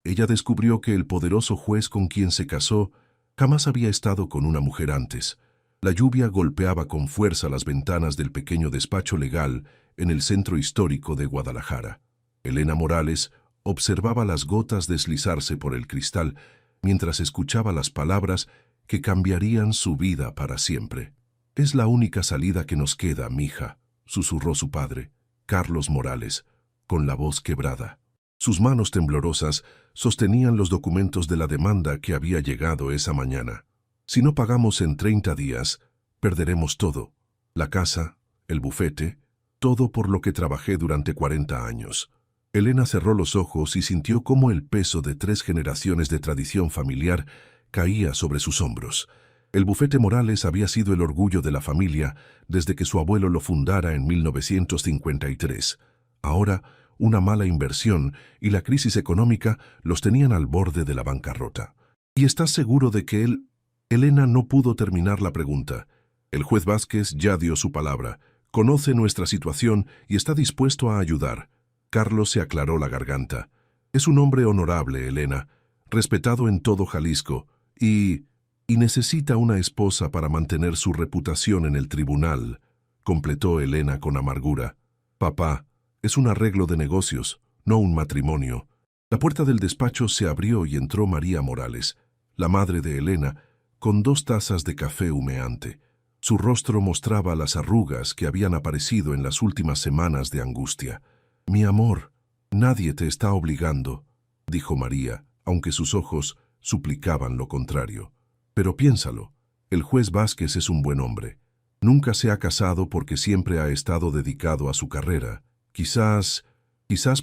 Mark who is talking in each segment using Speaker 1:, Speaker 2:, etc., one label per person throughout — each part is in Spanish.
Speaker 1: Ella descubrió que el poderoso juez con quien se casó jamás había estado con una mujer antes. La lluvia golpeaba con fuerza las ventanas del pequeño despacho legal en el centro histórico de Guadalajara. Elena Morales observaba las gotas deslizarse por el cristal mientras escuchaba las palabras que cambiarían su vida para siempre. «Es la única salida que nos queda, mija», susurró su padre, Carlos Morales, con la voz quebrada. Sus manos temblorosas sostenían los documentos de la demanda que había llegado esa mañana. «Si no pagamos en 30 días, perderemos todo. La casa, el bufete, todo por lo que trabajé durante 40 años». Elena cerró los ojos y sintió cómo el peso de 3 generaciones de tradición familiar caía sobre sus hombros. El bufete Morales había sido el orgullo de la familia desde que su abuelo lo fundara en 1953. Ahora, una mala inversión y la crisis económica los tenían al borde de la bancarrota. «¿Y estás seguro de que él...?» Elena no pudo terminar la pregunta. El juez Vázquez ya dio su palabra. Conoce nuestra situación y está dispuesto a ayudar. Carlos se aclaró la garganta. «Es un hombre honorable, Elena, respetado en todo Jalisco, y necesita una esposa para mantener su reputación en el tribunal», completó Elena con amargura. «Papá, es un arreglo de negocios, no un matrimonio». La puerta del despacho se abrió y entró María Morales, la madre de Elena, con 2 tazas de café humeante. Su rostro mostraba las arrugas que habían aparecido en las últimas semanas de angustia. «Mi amor, nadie te está obligando», dijo María, aunque sus ojos suplicaban lo contrario. «Pero piénsalo, el juez Vázquez es un buen hombre. Nunca se ha casado porque siempre ha estado dedicado a su carrera. Quizás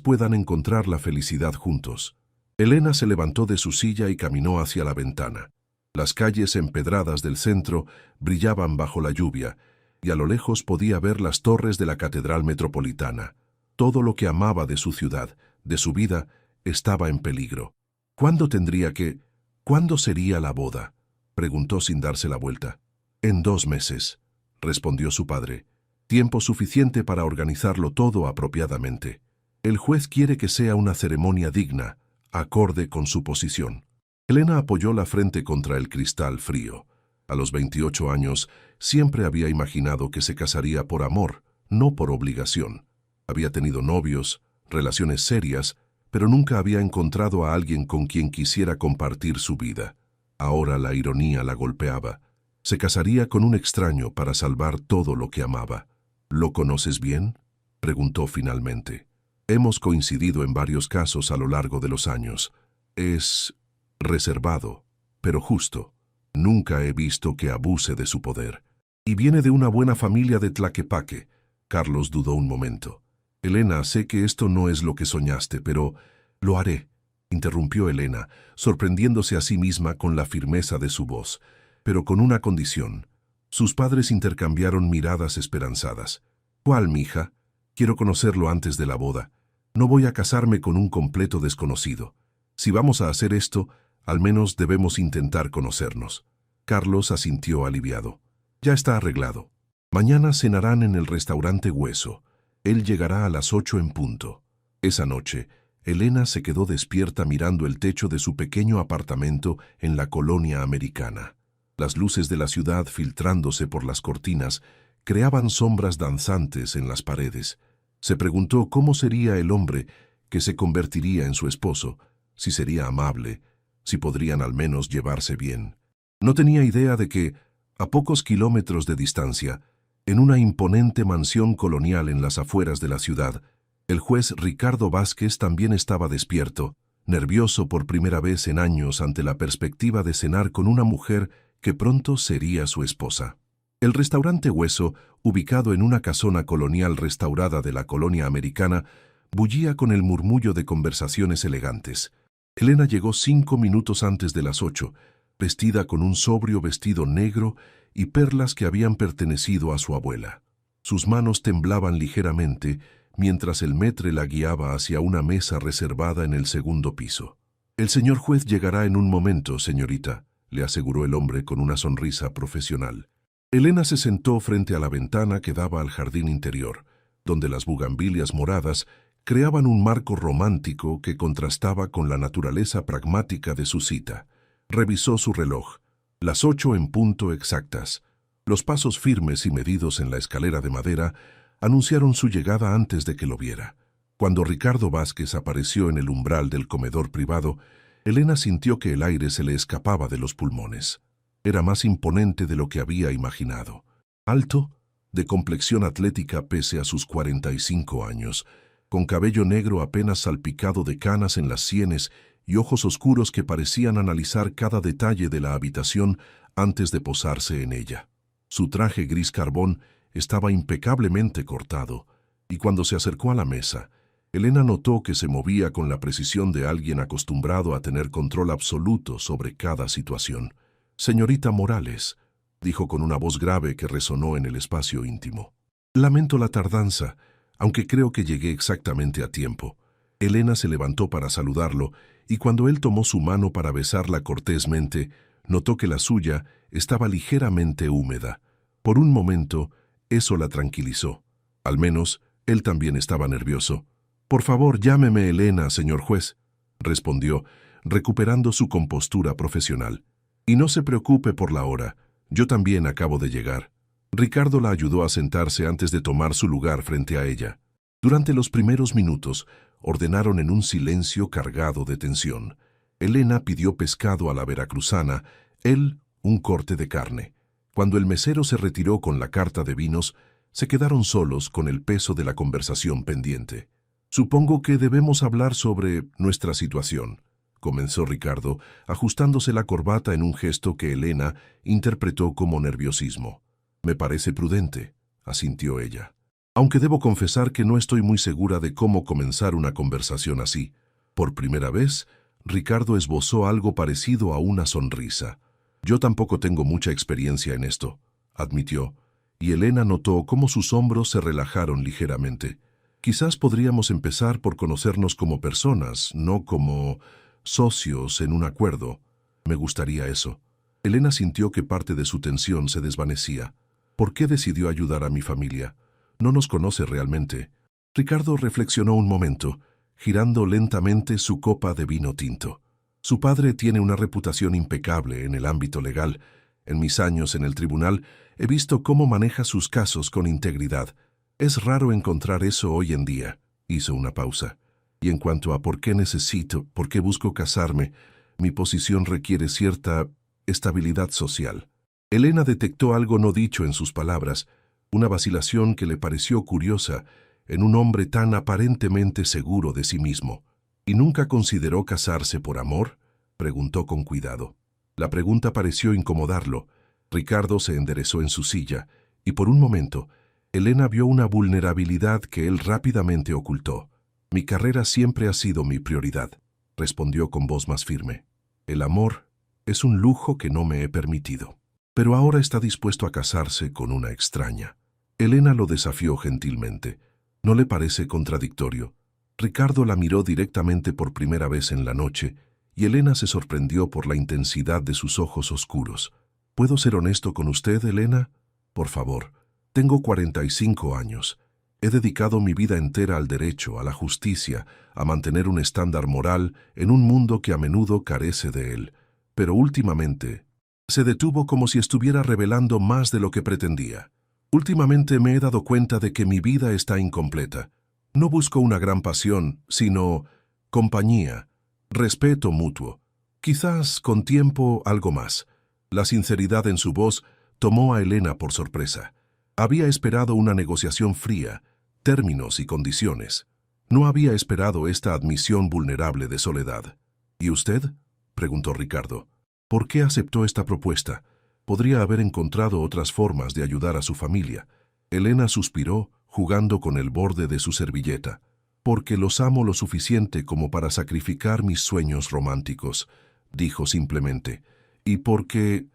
Speaker 1: puedan encontrar la felicidad juntos». Elena se levantó de su silla y caminó hacia la ventana. Las calles empedradas del centro brillaban bajo la lluvia, y a lo lejos podía ver las torres de la Catedral Metropolitana. Todo lo que amaba de su ciudad, de su vida, estaba en peligro. ¿Cuándo sería la boda?», preguntó sin darse la vuelta. «En 2 meses», respondió su padre. «Tiempo suficiente para organizarlo todo apropiadamente. El juez quiere que sea una ceremonia digna, acorde con su posición». Elena apoyó la frente contra el cristal frío. A los 28 años, siempre había imaginado que se casaría por amor, no por obligación. Había tenido novios, relaciones serias, pero nunca había encontrado a alguien con quien quisiera compartir su vida. Ahora la ironía la golpeaba. Se casaría con un extraño para salvar todo lo que amaba. «¿Lo conoces bien?», preguntó finalmente. «Hemos coincidido en varios casos a lo largo de los años. Es reservado, pero justo. Nunca he visto que abuse de su poder. Y viene de una buena familia de Tlaquepaque». Carlos dudó un momento. «Elena, sé que esto no es lo que soñaste, pero lo haré», interrumpió Elena, sorprendiéndose a sí misma con la firmeza de su voz, pero con una condición. Sus padres intercambiaron miradas esperanzadas. «¿Cuál, mija? Quiero conocerlo antes de la boda. No voy a casarme con un completo desconocido. Si vamos a hacer esto, al menos debemos intentar conocernos». Carlos asintió aliviado. «Ya está arreglado. Mañana cenarán en el restaurante Hueso. Él llegará a las 8 en punto». Esa noche, Elena se quedó despierta mirando el techo de su pequeño apartamento en la colonia americana. Las luces de la ciudad filtrándose por las cortinas creaban sombras danzantes en las paredes. Se preguntó cómo sería el hombre que se convertiría en su esposo, si sería amable, si podrían al menos llevarse bien. No tenía idea de que, a pocos kilómetros de distancia, en una imponente mansión colonial en las afueras de la ciudad, el juez Ricardo Vázquez también estaba despierto, nervioso por primera vez en años ante la perspectiva de cenar con una mujer que pronto sería su esposa. El restaurante Hueso, ubicado en una casona colonial restaurada de la colonia americana, bullía con el murmullo de conversaciones elegantes. Elena llegó 5 minutos antes de las 8, vestida con un sobrio vestido negro y perlas que habían pertenecido a su abuela. Sus manos temblaban ligeramente mientras el maître la guiaba hacia una mesa reservada en el 2.º piso. «El señor juez llegará en un momento, señorita», le aseguró el hombre con una sonrisa profesional. Elena se sentó frente a la ventana que daba al jardín interior, donde las bugambilias moradas creaban un marco romántico que contrastaba con la naturaleza pragmática de su cita. Revisó su reloj. Las 8 en punto exactas. Los pasos firmes y medidos en la escalera de madera anunciaron su llegada antes de que lo viera. Cuando Ricardo Vázquez apareció en el umbral del comedor privado, Elena sintió que el aire se le escapaba de los pulmones. Era más imponente de lo que había imaginado. Alto, de complexión atlética pese a sus 45 años, con cabello negro apenas salpicado de canas en las sienes y ojos oscuros que parecían analizar cada detalle de la habitación antes de posarse en ella. Su traje gris carbón estaba impecablemente cortado, y cuando se acercó a la mesa, Elena notó que se movía con la precisión de alguien acostumbrado a tener control absoluto sobre cada situación. «Señorita Morales», dijo con una voz grave que resonó en el espacio íntimo. «Lamento la tardanza, aunque creo que llegué exactamente a tiempo». Elena se levantó para saludarlo, y cuando él tomó su mano para besarla cortésmente, notó que la suya estaba ligeramente húmeda. Por un momento, eso la tranquilizó. Al menos, él también estaba nervioso. «Por favor, llámeme Elena, señor juez», respondió, recuperando su compostura profesional. «Y no se preocupe por la hora, yo también acabo de llegar». Ricardo la ayudó a sentarse antes de tomar su lugar frente a ella. Durante los primeros minutos, ordenaron en un silencio cargado de tensión. Elena pidió pescado a la veracruzana, él un corte de carne. Cuando el mesero se retiró con la carta de vinos, se quedaron solos con el peso de la conversación pendiente. «Supongo que debemos hablar sobre nuestra situación», comenzó Ricardo, ajustándose la corbata en un gesto que Elena interpretó como nerviosismo. «Me parece prudente», asintió ella. «Aunque debo confesar que no estoy muy segura de cómo comenzar una conversación así». Por primera vez, Ricardo esbozó algo parecido a una sonrisa. «Yo tampoco tengo mucha experiencia en esto», admitió, y Elena notó cómo sus hombros se relajaron ligeramente. «Quizás podríamos empezar por conocernos como personas, no como socios en un acuerdo. Me gustaría eso». Elena sintió que parte de su tensión se desvanecía. «¿Por qué decidió ayudar a mi familia? No nos conoce realmente». Ricardo reflexionó un momento, girando lentamente su copa de vino tinto. «Su padre tiene una reputación impecable en el ámbito legal. En mis años en el tribunal he visto cómo maneja sus casos con integridad. Es raro encontrar eso hoy en día». Hizo una pausa. «Y en cuanto a por qué busco casarme, mi posición requiere cierta estabilidad social». Elena detectó algo no dicho en sus palabras, una vacilación que le pareció curiosa en un hombre tan aparentemente seguro de sí mismo. «¿Y nunca consideró casarse por amor?», preguntó con cuidado. La pregunta pareció incomodarlo. Ricardo se enderezó en su silla, y por un momento, Elena vio una vulnerabilidad que él rápidamente ocultó. «Mi carrera siempre ha sido mi prioridad», respondió con voz más firme. «El amor es un lujo que no me he permitido». Pero ahora está dispuesto a casarse con una extraña. Elena lo desafió gentilmente. ¿No le parece contradictorio? Ricardo la miró directamente por primera vez en la noche, y Elena se sorprendió por la intensidad de sus ojos oscuros. «¿Puedo ser honesto con usted, Elena? Por favor. Tengo 45 años. He dedicado mi vida entera al derecho, a la justicia, a mantener un estándar moral en un mundo que a menudo carece de él. Pero últimamente se detuvo como si estuviera revelando más de lo que pretendía. Últimamente me he dado cuenta de que mi vida está incompleta. No busco una gran pasión, sino compañía, respeto mutuo. Quizás con tiempo algo más». La sinceridad en su voz tomó a Elena por sorpresa. Había esperado una negociación fría, términos y condiciones. No había esperado esta admisión vulnerable de soledad. «¿Y usted?», preguntó Ricardo. «¿Por qué aceptó esta propuesta? Podría haber encontrado otras formas de ayudar a su familia». Elena suspiró, jugando con el borde de su servilleta. «Porque los amo lo suficiente como para sacrificar mis sueños románticos», dijo simplemente. «Y porque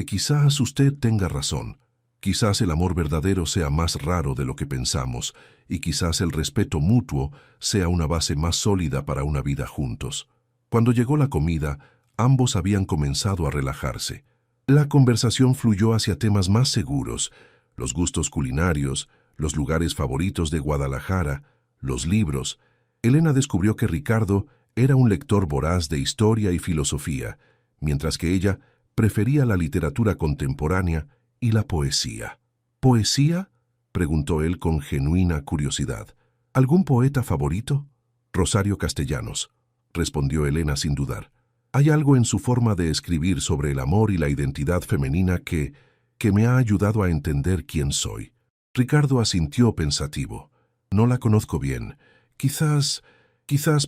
Speaker 1: quizás usted tenga razón. Quizás el amor verdadero sea más raro de lo que pensamos, y quizás el respeto mutuo sea una base más sólida para una vida juntos». Cuando llegó la comida, ambos habían comenzado a relajarse. La conversación fluyó hacia temas más seguros: los gustos culinarios, los lugares favoritos de Guadalajara, los libros. Elena descubrió que Ricardo era un lector voraz de historia y filosofía, mientras que ella prefería la literatura contemporánea y la poesía. ¿Poesía?, preguntó él con genuina curiosidad. ¿Algún poeta favorito? Rosario Castellanos, respondió Elena sin dudar. Hay algo en su forma de escribir sobre el amor y la identidad femenina que me ha ayudado a entender quién soy. Ricardo asintió pensativo. No la conozco bien. Quizás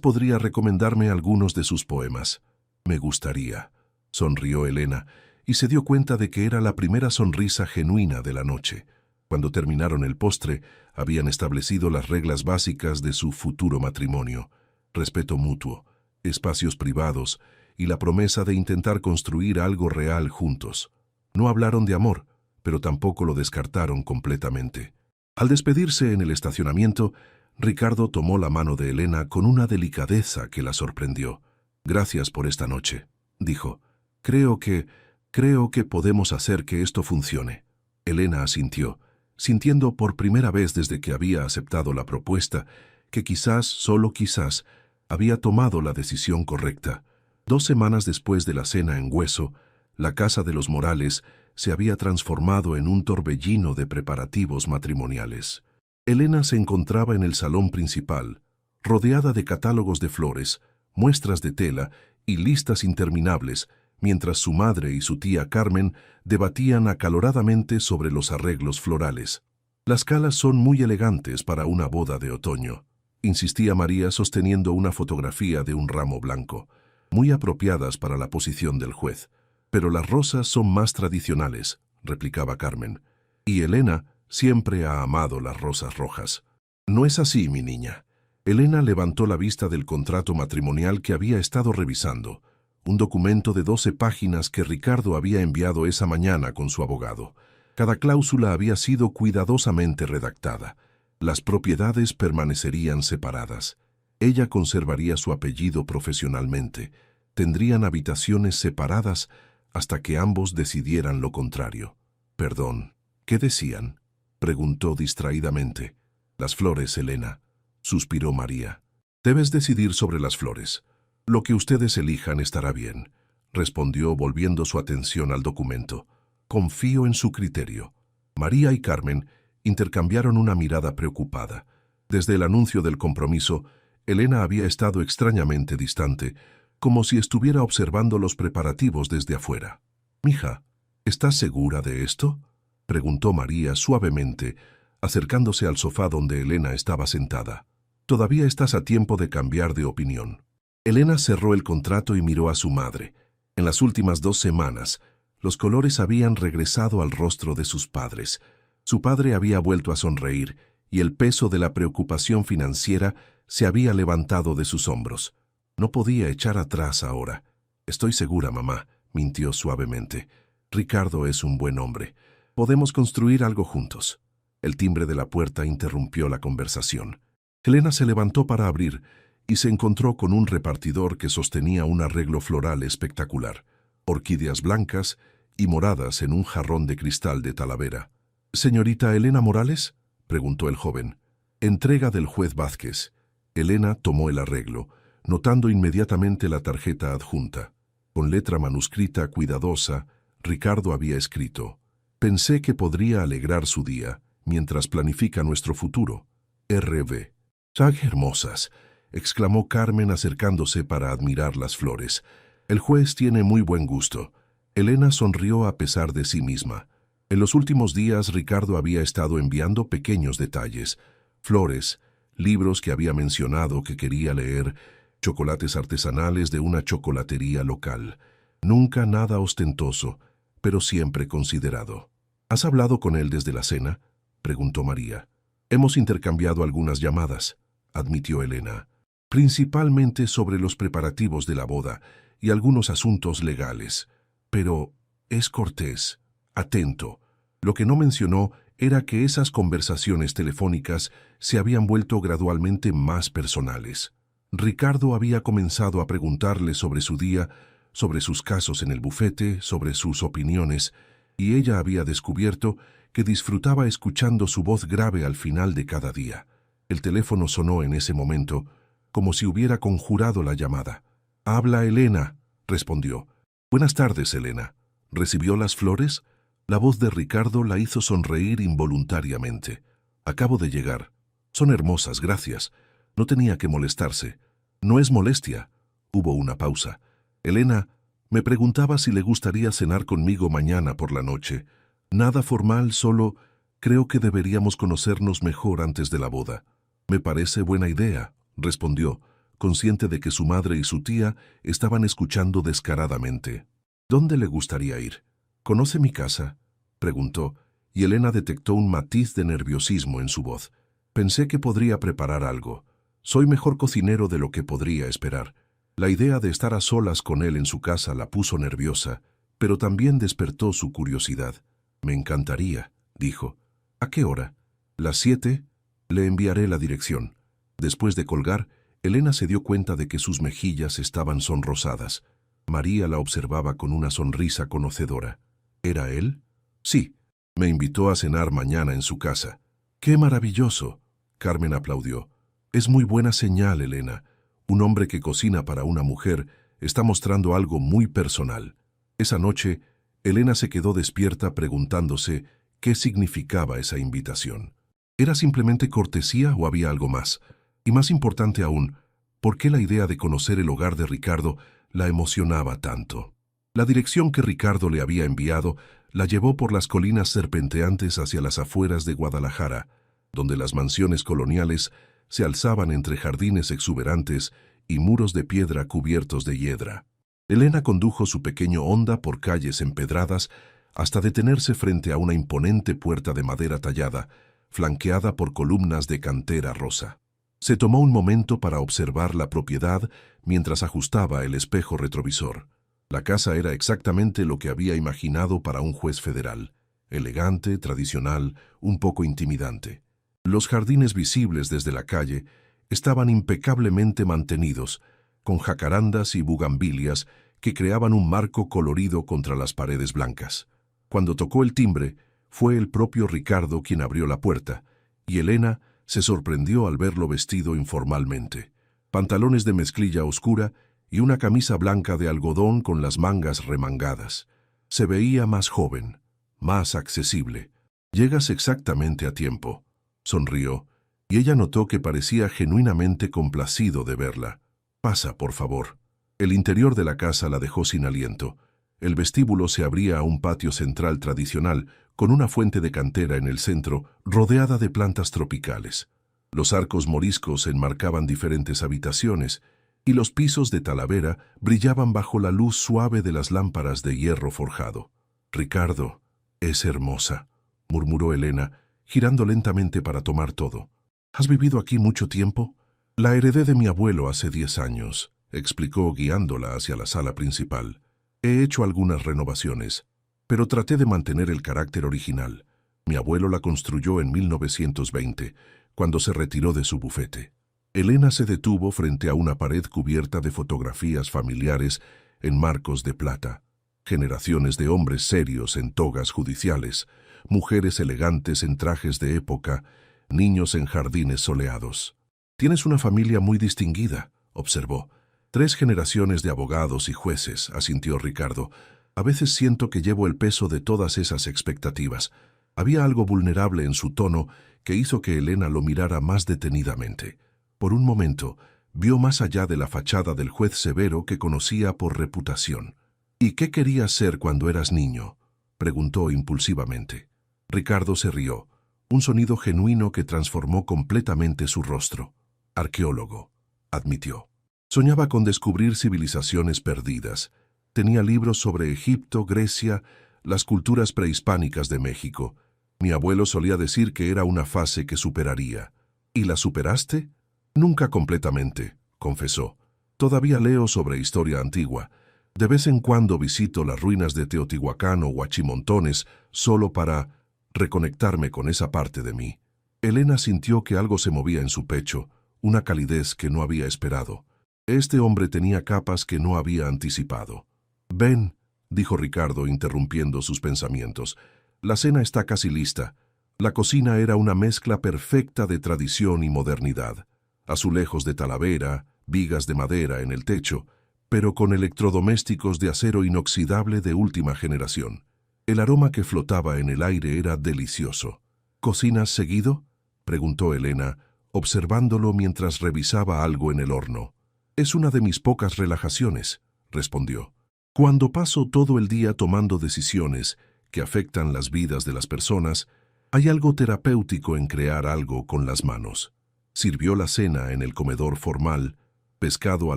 Speaker 1: podría recomendarme algunos de sus poemas. Me gustaría, sonrió Elena, y se dio cuenta de que era la primera sonrisa genuina de la noche. Cuando terminaron el postre, habían establecido las reglas básicas de su futuro matrimonio: respeto mutuo, espacios privados y la promesa de intentar construir algo real juntos. No hablaron de amor, pero tampoco lo descartaron completamente. Al despedirse en el estacionamiento, Ricardo tomó la mano de Elena con una delicadeza que la sorprendió. «Gracias por esta noche», dijo. Creo que podemos hacer que esto funcione». Elena asintió, sintiendo por primera vez desde que había aceptado la propuesta que quizás, solo quizás, había tomado la decisión correcta. 2 semanas después de la cena en Hueso, la casa de los Morales se había transformado en un torbellino de preparativos matrimoniales. Elena se encontraba en el salón principal, rodeada de catálogos de flores, muestras de tela y listas interminables, mientras su madre y su tía Carmen debatían acaloradamente sobre los arreglos florales. «Las calas son muy elegantes para una boda de otoño», insistía María sosteniendo una fotografía de un ramo blanco, muy apropiadas para la posición del juez. «Pero las rosas son más tradicionales», replicaba Carmen. «Y Elena siempre ha amado las rosas rojas». «No es así, mi niña». Elena levantó la vista del contrato matrimonial que había estado revisando, un documento de 12 páginas que Ricardo había enviado esa mañana con su abogado. Cada cláusula había sido cuidadosamente redactada. Las propiedades permanecerían separadas. Ella conservaría su apellido profesionalmente. Tendrían habitaciones separadas hasta que ambos decidieran lo contrario. «Perdón, ¿qué decían?», preguntó distraídamente. «Las flores, Elena», suspiró María. «Debes decidir sobre las flores. Lo que ustedes elijan estará bien», respondió volviendo su atención al documento. «Confío en su criterio». María y Carmen intercambiaron una mirada preocupada. Desde el anuncio del compromiso, Elena había estado extrañamente distante, como si estuviera observando los preparativos desde afuera. «Mija, ¿estás segura de esto?», preguntó María suavemente, acercándose al sofá donde Elena estaba sentada. «Todavía estás a tiempo de cambiar de opinión». Elena cerró el contrato y miró a su madre. En las últimas 2 semanas, los colores habían regresado al rostro de sus padres. Su padre había vuelto a sonreír y el peso de la preocupación financiera se había levantado de sus hombros. No podía echar atrás ahora. «Estoy segura, mamá», mintió suavemente. «Ricardo es un buen hombre. Podemos construir algo juntos». El timbre de la puerta interrumpió la conversación. Elena se levantó para abrir y se encontró con un repartidor que sostenía un arreglo floral espectacular, orquídeas blancas y moradas en un jarrón de cristal de Talavera. «¿Señorita Elena Morales?», preguntó el joven. «Entrega del juez Vázquez». Elena tomó el arreglo, notando inmediatamente la tarjeta adjunta. Con letra manuscrita cuidadosa, Ricardo había escrito: «Pensé que podría alegrar su día mientras planifica nuestro futuro. R.B». «¡Tan hermosas!», exclamó Carmen acercándose para admirar las flores. «El juez tiene muy buen gusto». Elena sonrió a pesar de sí misma. En los últimos días Ricardo había estado enviando pequeños detalles: flores, libros que había mencionado que quería leer, chocolates artesanales de una chocolatería local. Nunca nada ostentoso, pero siempre considerado. «¿Has hablado con él desde la cena?», preguntó María. «Hemos intercambiado algunas llamadas», admitió Elena. «Principalmente sobre los preparativos de la boda y algunos asuntos legales. Pero es cortés, atento. Lo que no mencionó era que esas conversaciones telefónicas se habían vuelto gradualmente más personales. Ricardo había comenzado a preguntarle sobre su día, sobre sus casos en el bufete, sobre sus opiniones, y ella había descubierto que disfrutaba escuchando su voz grave al final de cada día. El teléfono sonó en ese momento, como si hubiera conjurado la llamada. «Habla Elena», respondió. «Buenas tardes, Elena». ¿Recibió las flores? La voz de Ricardo la hizo sonreír involuntariamente. «Acabo de llegar. Son hermosas, gracias. No tenía que molestarse». «No es molestia». Hubo una pausa. «Elena, me preguntaba si le gustaría cenar conmigo mañana por la noche. Nada formal, solo creo que deberíamos conocernos mejor antes de la boda». «Me parece buena idea», respondió, consciente de que su madre y su tía estaban escuchando descaradamente. «¿Dónde le gustaría ir? ¿Conoce mi casa?», preguntó, y Elena detectó un matiz de nerviosismo en su voz. «Pensé que podría preparar algo. Soy mejor cocinero de lo que podría esperar». La idea de estar a solas con él en su casa la puso nerviosa, pero también despertó su curiosidad. «Me encantaría», dijo. «¿A qué hora?». «Las 7. Le enviaré la dirección». Después de colgar, Elena se dio cuenta de que sus mejillas estaban sonrosadas. María la observaba con una sonrisa conocedora. ¿Era él? «Sí. Me invitó a cenar mañana en su casa». «¡Qué maravilloso!», Carmen aplaudió. «Es muy buena señal, Elena. Un hombre que cocina para una mujer está mostrando algo muy personal». Esa noche, Elena se quedó despierta preguntándose qué significaba esa invitación. ¿Era simplemente cortesía o había algo más? Y más importante aún, ¿por qué la idea de conocer el hogar de Ricardo la emocionaba tanto? La dirección que Ricardo le había enviado la llevó por las colinas serpenteantes hacia las afueras de Guadalajara, donde las mansiones coloniales se alzaban entre jardines exuberantes y muros de piedra cubiertos de hiedra. Elena condujo su pequeño Honda por calles empedradas hasta detenerse frente a una imponente puerta de madera tallada, flanqueada por columnas de cantera rosa. Se tomó un momento para observar la propiedad mientras ajustaba el espejo retrovisor. La casa era exactamente lo que había imaginado para un juez federal: elegante, tradicional, un poco intimidante. Los jardines visibles desde la calle estaban impecablemente mantenidos, con jacarandas y bugambilias que creaban un marco colorido contra las paredes blancas. Cuando tocó el timbre, fue el propio Ricardo quien abrió la puerta, y Elena se sorprendió al verlo vestido informalmente. Pantalones de mezclilla oscura y una camisa blanca de algodón con las mangas remangadas. Se veía más joven, más accesible. «Llegas exactamente a tiempo», sonrió, y ella notó que parecía genuinamente complacido de verla. «Pasa, por favor». El interior de la casa la dejó sin aliento. El vestíbulo se abría a un patio central tradicional, con una fuente de cantera en el centro, rodeada de plantas tropicales. Los arcos moriscos enmarcaban diferentes habitaciones, y los pisos de talavera brillaban bajo la luz suave de las lámparas de hierro forjado. «Ricardo, es hermosa», murmuró Elena, girando lentamente para tomar todo. «¿Has vivido aquí mucho tiempo?». «La heredé de mi abuelo hace 10 años», explicó guiándola hacia la sala principal. «He hecho algunas renovaciones, pero traté de mantener el carácter original. Mi abuelo la construyó en 1920, cuando se retiró de su bufete». Elena se detuvo frente a una pared cubierta de fotografías familiares en marcos de plata. Generaciones de hombres serios en togas judiciales, mujeres elegantes en trajes de época, niños en jardines soleados. «Tienes una familia muy distinguida», observó. «3 generaciones de abogados y jueces», asintió Ricardo. «A veces siento que llevo el peso de todas esas expectativas». Había algo vulnerable en su tono que hizo que Elena lo mirara más detenidamente. Por un momento, vio más allá de la fachada del juez severo que conocía por reputación. «¿Y qué querías ser cuando eras niño?», preguntó impulsivamente. Ricardo se rió, un sonido genuino que transformó completamente su rostro. «Arqueólogo», admitió. Soñaba con descubrir civilizaciones perdidas. Tenía libros sobre Egipto, Grecia, las culturas prehispánicas de México. Mi abuelo solía decir que era una fase que superaría. «¿Y la superaste?». «Nunca completamente», confesó. «Todavía leo sobre historia antigua. De vez en cuando visito las ruinas de Teotihuacán o Huachimontones solo para reconectarme con esa parte de mí». Elena sintió que algo se movía en su pecho, una calidez que no había esperado. Este hombre tenía capas que no había anticipado. «Ven», dijo Ricardo interrumpiendo sus pensamientos. «La cena está casi lista. La cocina era una mezcla perfecta de tradición y modernidad. Azulejos de Talavera, vigas de madera en el techo, pero con electrodomésticos de acero inoxidable de última generación. El aroma que flotaba en el aire era delicioso. ¿Cocinas seguido?, preguntó Elena, observándolo mientras revisaba algo en el horno. Es una de mis pocas relajaciones, respondió. Cuando paso todo el día tomando decisiones que afectan las vidas de las personas, hay algo terapéutico en crear algo con las manos. Sirvió la cena en el comedor formal, pescado a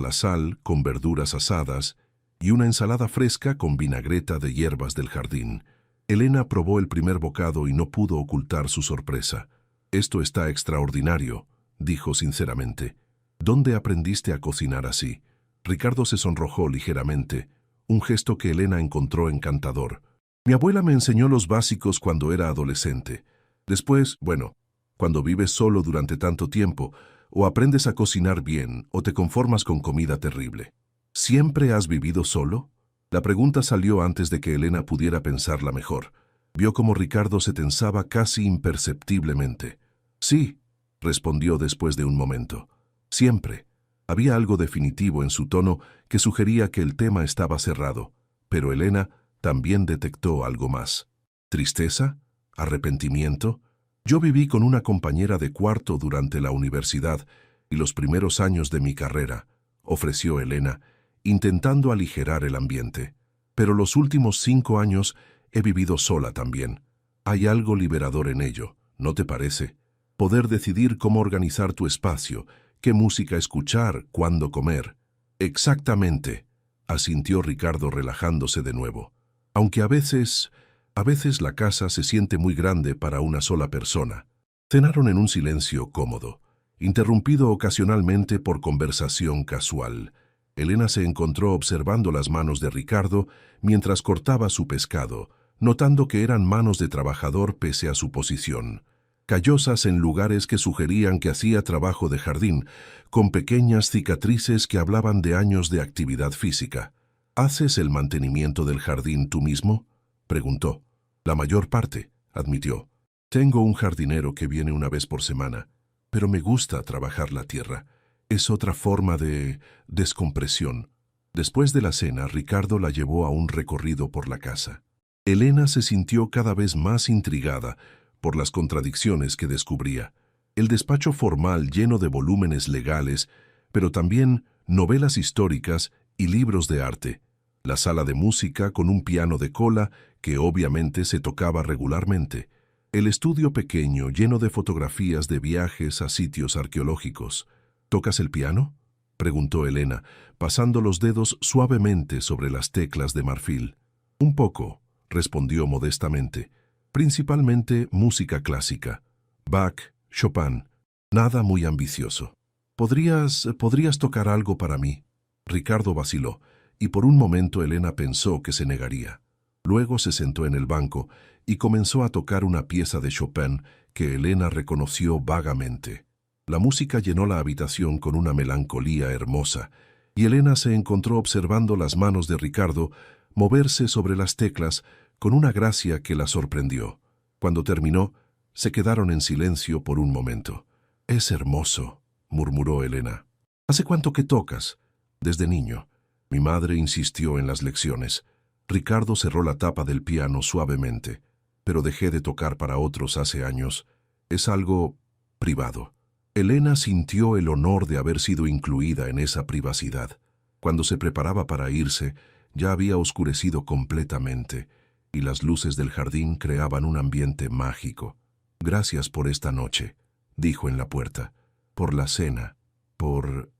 Speaker 1: la sal con verduras asadas y una ensalada fresca con vinagreta de hierbas del jardín. Elena probó el primer bocado y no pudo ocultar su sorpresa. «Esto está extraordinario», dijo sinceramente. «¿Dónde aprendiste a cocinar así?». Ricardo se sonrojó ligeramente, un gesto que Elena encontró encantador. «Mi abuela me enseñó los básicos cuando era adolescente. Después, bueno, cuando vives solo durante tanto tiempo, o aprendes a cocinar bien o te conformas con comida terrible». «¿Siempre has vivido solo?». La pregunta salió antes de que Elena pudiera pensarla mejor. Vio cómo Ricardo se tensaba casi imperceptiblemente. «Sí», respondió después de un momento. «Siempre». Había algo definitivo en su tono que sugería que el tema estaba cerrado, pero Elena también detectó algo más. ¿Tristeza? ¿Arrepentimiento? Yo viví con una compañera de cuarto durante la universidad y los primeros años de mi carrera, ofreció Elena, intentando aligerar el ambiente. Pero los últimos 5 años he vivido sola también. Hay algo liberador en ello, ¿no te parece? Poder decidir cómo organizar tu espacio, qué música escuchar, cuándo comer. Exactamente, asintió Ricardo relajándose de nuevo. Aunque a veces la casa se siente muy grande para una sola persona. Cenaron en un silencio cómodo, interrumpido ocasionalmente por conversación casual. Elena se encontró observando las manos de Ricardo mientras cortaba su pescado, notando que eran manos de trabajador pese a su posición. Callosas en lugares que sugerían que hacía trabajo de jardín, con pequeñas cicatrices que hablaban de años de actividad física. ¿Haces el mantenimiento del jardín tú mismo?, preguntó. La mayor parte, admitió. Tengo un jardinero que viene una vez por semana, pero me gusta trabajar la tierra. Es otra forma de descompresión. Después de la cena, Ricardo la llevó a un recorrido por la casa. Elena se sintió cada vez más intrigada por las contradicciones que descubría. El despacho formal lleno de volúmenes legales, pero también novelas históricas y libros de arte. La sala de música con un piano de cola que obviamente se tocaba regularmente. El estudio pequeño lleno de fotografías de viajes a sitios arqueológicos. ¿Tocas el piano?, preguntó Elena, pasando los dedos suavemente sobre las teclas de marfil. Un poco, respondió modestamente. Principalmente música clásica. Bach, Chopin. Nada muy ambicioso. ¿Podrías tocar algo para mí? Ricardo vaciló, y por un momento Elena pensó que se negaría. Luego se sentó en el banco y comenzó a tocar una pieza de Chopin que Elena reconoció vagamente. La música llenó la habitación con una melancolía hermosa, y Elena se encontró observando las manos de Ricardo moverse sobre las teclas con una gracia que la sorprendió. Cuando terminó, se quedaron en silencio por un momento. «Es hermoso», murmuró Elena. «¿Hace cuánto que tocas?» «Desde niño. Mi madre insistió en las lecciones». Ricardo cerró la tapa del piano suavemente. «Pero dejé de tocar para otros hace años. Es algo privado». Elena sintió el honor de haber sido incluida en esa privacidad. Cuando se preparaba para irse, ya había oscurecido completamente, y las luces del jardín creaban un ambiente mágico. «Gracias por esta noche», dijo en la puerta. «Por la cena, por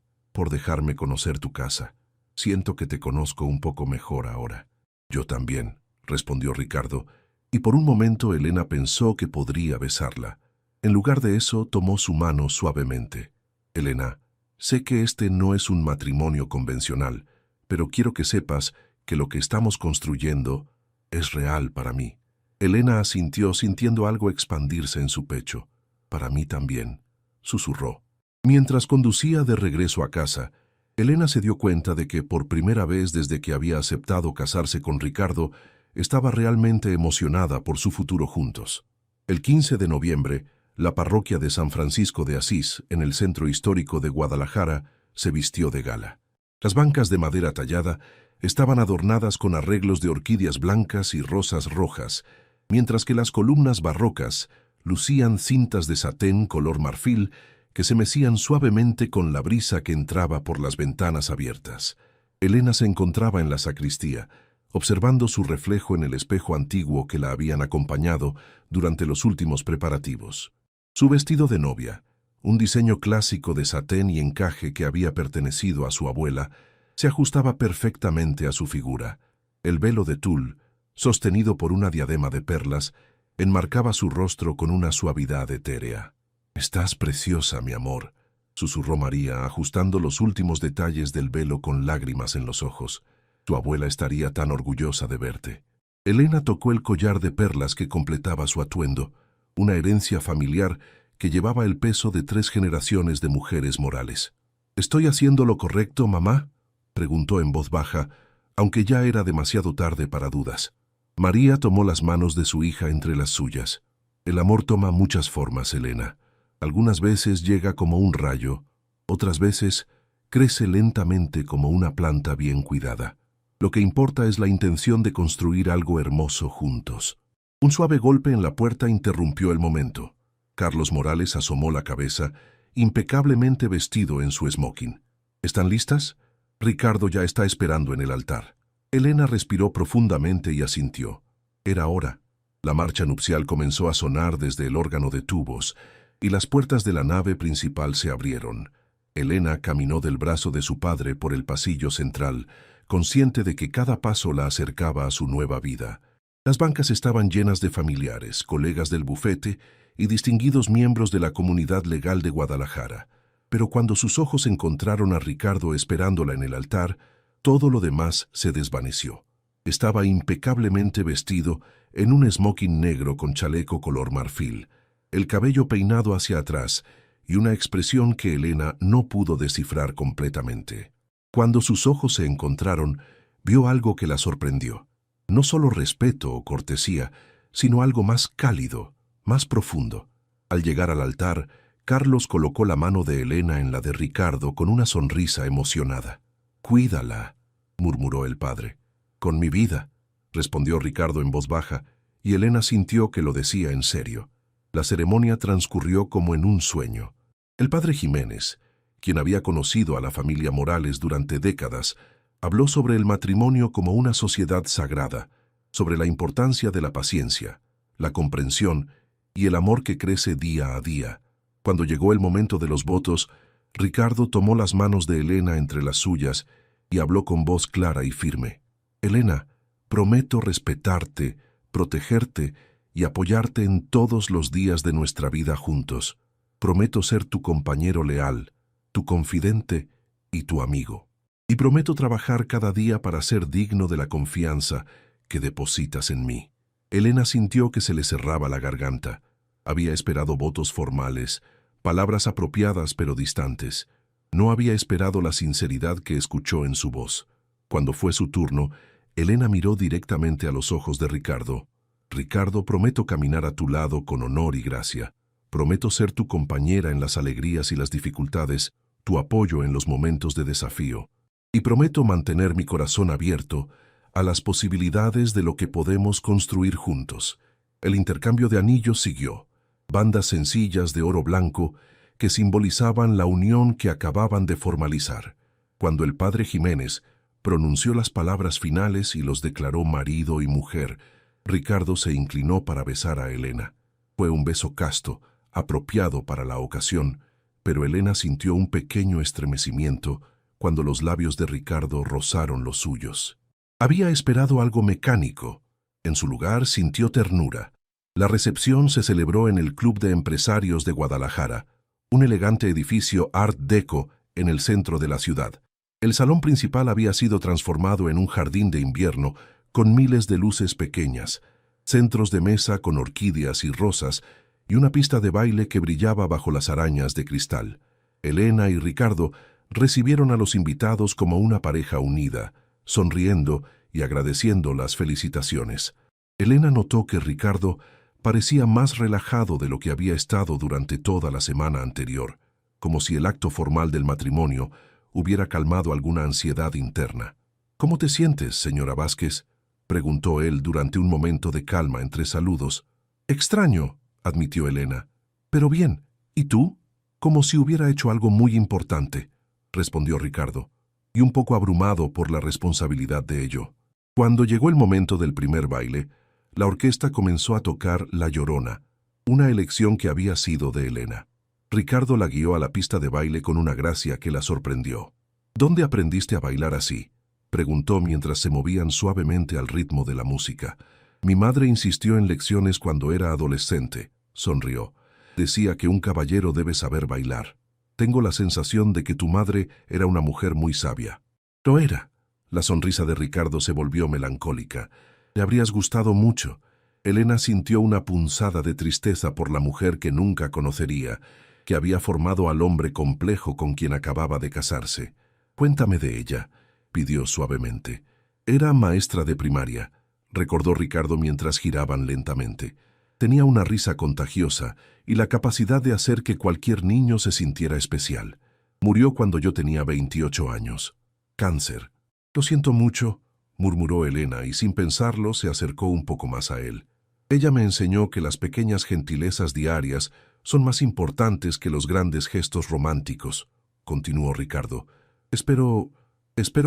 Speaker 1: dejarme conocer tu casa. Siento que te conozco un poco mejor ahora». «Yo también», respondió Ricardo, y por un momento Elena pensó que podría besarla. En lugar de eso, tomó su mano suavemente. «Elena, sé que este no es un matrimonio convencional, pero quiero que sepas que lo que estamos construyendo es real para mí». Elena asintió sintiendo algo expandirse en su pecho. «Para mí también», susurró. Mientras conducía de regreso a casa, Elena se dio cuenta de que por primera vez desde que había aceptado casarse con Ricardo, estaba realmente emocionada por su futuro juntos. El 15 de noviembre, la parroquia de San Francisco de Asís, en el centro histórico de Guadalajara, se vistió de gala. Las bancas de madera tallada estaban adornadas con arreglos de orquídeas blancas y rosas rojas, mientras que las columnas barrocas lucían cintas de satén color marfil que se mecían suavemente con la brisa que entraba por las ventanas abiertas. Elena se encontraba en la sacristía, observando su reflejo en el espejo antiguo que la habían acompañado durante los últimos preparativos. Su vestido de novia, un diseño clásico de satén y encaje que había pertenecido a su abuela, se ajustaba perfectamente a su figura. El velo de tul, sostenido por una diadema de perlas, enmarcaba su rostro con una suavidad etérea. «Estás preciosa, mi amor», susurró María, ajustando los últimos detalles del velo con lágrimas en los ojos. «Tu abuela estaría tan orgullosa de verte». Elena tocó el collar de perlas que completaba su atuendo, una herencia familiar que llevaba el peso de 3 generaciones de mujeres morales. «¿Estoy haciendo lo correcto, mamá?», preguntó en voz baja, aunque ya era demasiado tarde para dudas. María tomó las manos de su hija entre las suyas. «El amor toma muchas formas, Elena. Algunas veces llega como un rayo, otras veces crece lentamente como una planta bien cuidada. Lo que importa es la intención de construir algo hermoso juntos». Un suave golpe en la puerta interrumpió el momento. Carlos Morales asomó la cabeza, impecablemente vestido en su smoking. «¿Están listas? Ricardo ya está esperando en el altar». Elena respiró profundamente y asintió. Era hora. La marcha nupcial comenzó a sonar desde el órgano de tubos, y las puertas de la nave principal se abrieron. Elena caminó del brazo de su padre por el pasillo central, consciente de que cada paso la acercaba a su nueva vida. Las bancas estaban llenas de familiares, colegas del bufete y distinguidos miembros de la comunidad legal de Guadalajara. Pero cuando sus ojos encontraron a Ricardo esperándola en el altar, todo lo demás se desvaneció. Estaba impecablemente vestido en un smoking negro con chaleco color marfil, el cabello peinado hacia atrás y una expresión que Elena no pudo descifrar completamente. Cuando sus ojos se encontraron, vio algo que la sorprendió. No solo respeto o cortesía, sino algo más cálido, más profundo. Al llegar al altar, Carlos colocó la mano de Elena en la de Ricardo con una sonrisa emocionada. «Cuídala», murmuró el padre. «Con mi vida», respondió Ricardo en voz baja, y Elena sintió que lo decía en serio. La ceremonia transcurrió como en un sueño. El padre Jiménez, quien había conocido a la familia Morales durante décadas, habló sobre el matrimonio como una sociedad sagrada, sobre la importancia de la paciencia, la comprensión y el amor que crece día a día. Cuando llegó el momento de los votos, Ricardo tomó las manos de Elena entre las suyas y habló con voz clara y firme. «Elena, prometo respetarte, protegerte y apoyarte en todos los días de nuestra vida juntos. Prometo ser tu compañero leal, tu confidente y tu amigo. Y prometo trabajar cada día para ser digno de la confianza que depositas en mí». Elena sintió que se le cerraba la garganta. Había esperado votos formales, palabras apropiadas pero distantes. No había esperado la sinceridad que escuchó en su voz. Cuando fue su turno, Elena miró directamente a los ojos de Ricardo. «Ricardo, prometo caminar a tu lado con honor y gracia. Prometo ser tu compañera en las alegrías y las dificultades, tu apoyo en los momentos de desafío. Y prometo mantener mi corazón abierto a las posibilidades de lo que podemos construir juntos». El intercambio de anillos siguió. Bandas sencillas de oro blanco que simbolizaban la unión que acababan de formalizar. Cuando el padre Jiménez pronunció las palabras finales y los declaró marido y mujer, Ricardo se inclinó para besar a Elena. Fue un beso casto, apropiado para la ocasión, pero Elena sintió un pequeño estremecimiento cuando los labios de Ricardo rozaron los suyos. Había esperado algo mecánico. En su lugar sintió ternura. La recepción se celebró en el Club de Empresarios de Guadalajara, un elegante edificio Art Deco en el centro de la ciudad. El salón principal había sido transformado en un jardín de invierno con miles de luces pequeñas, centros de mesa con orquídeas y rosas y una pista de baile que brillaba bajo las arañas de cristal. Elena y Ricardo recibieron a los invitados como una pareja unida, sonriendo y agradeciendo las felicitaciones. Elena notó que Ricardo Parecía más relajado de lo que había estado durante toda la semana anterior, como si el acto formal del matrimonio hubiera calmado alguna ansiedad interna. «¿Cómo te sientes, señora Vázquez?», preguntó él durante un momento de calma entre saludos. «Extraño», admitió Elena. «Pero bien, ¿y tú?». «Como si hubiera hecho algo muy importante», respondió Ricardo, y un poco abrumado por la responsabilidad de ello. Cuando llegó el momento del primer baile, la orquesta comenzó a tocar La Llorona, una elección que había sido de Elena. Ricardo la guió a la pista de baile con una gracia que la sorprendió. «¿Dónde aprendiste a bailar así?», preguntó mientras se movían suavemente al ritmo de la música. «Mi madre insistió en lecciones cuando era adolescente», sonrió. «Decía que un caballero debe saber bailar. Tengo la sensación de que tu madre era una mujer muy sabia». «Lo era». La sonrisa de Ricardo se volvió melancólica. «Le habrías gustado mucho». Elena sintió una punzada de tristeza por la mujer que nunca conocería, que había formado al hombre complejo con quien acababa de casarse. «Cuéntame de ella», pidió suavemente. «Era maestra de primaria», recordó Ricardo mientras giraban lentamente. «Tenía una risa contagiosa y la capacidad de hacer que cualquier niño se sintiera especial. Murió cuando yo tenía 28 años. Cáncer». «Lo siento mucho», murmuró Elena y sin pensarlo se acercó un poco más a él. «Ella me enseñó que las pequeñas gentilezas diarias son más importantes que los grandes gestos románticos», continuó Ricardo. Espero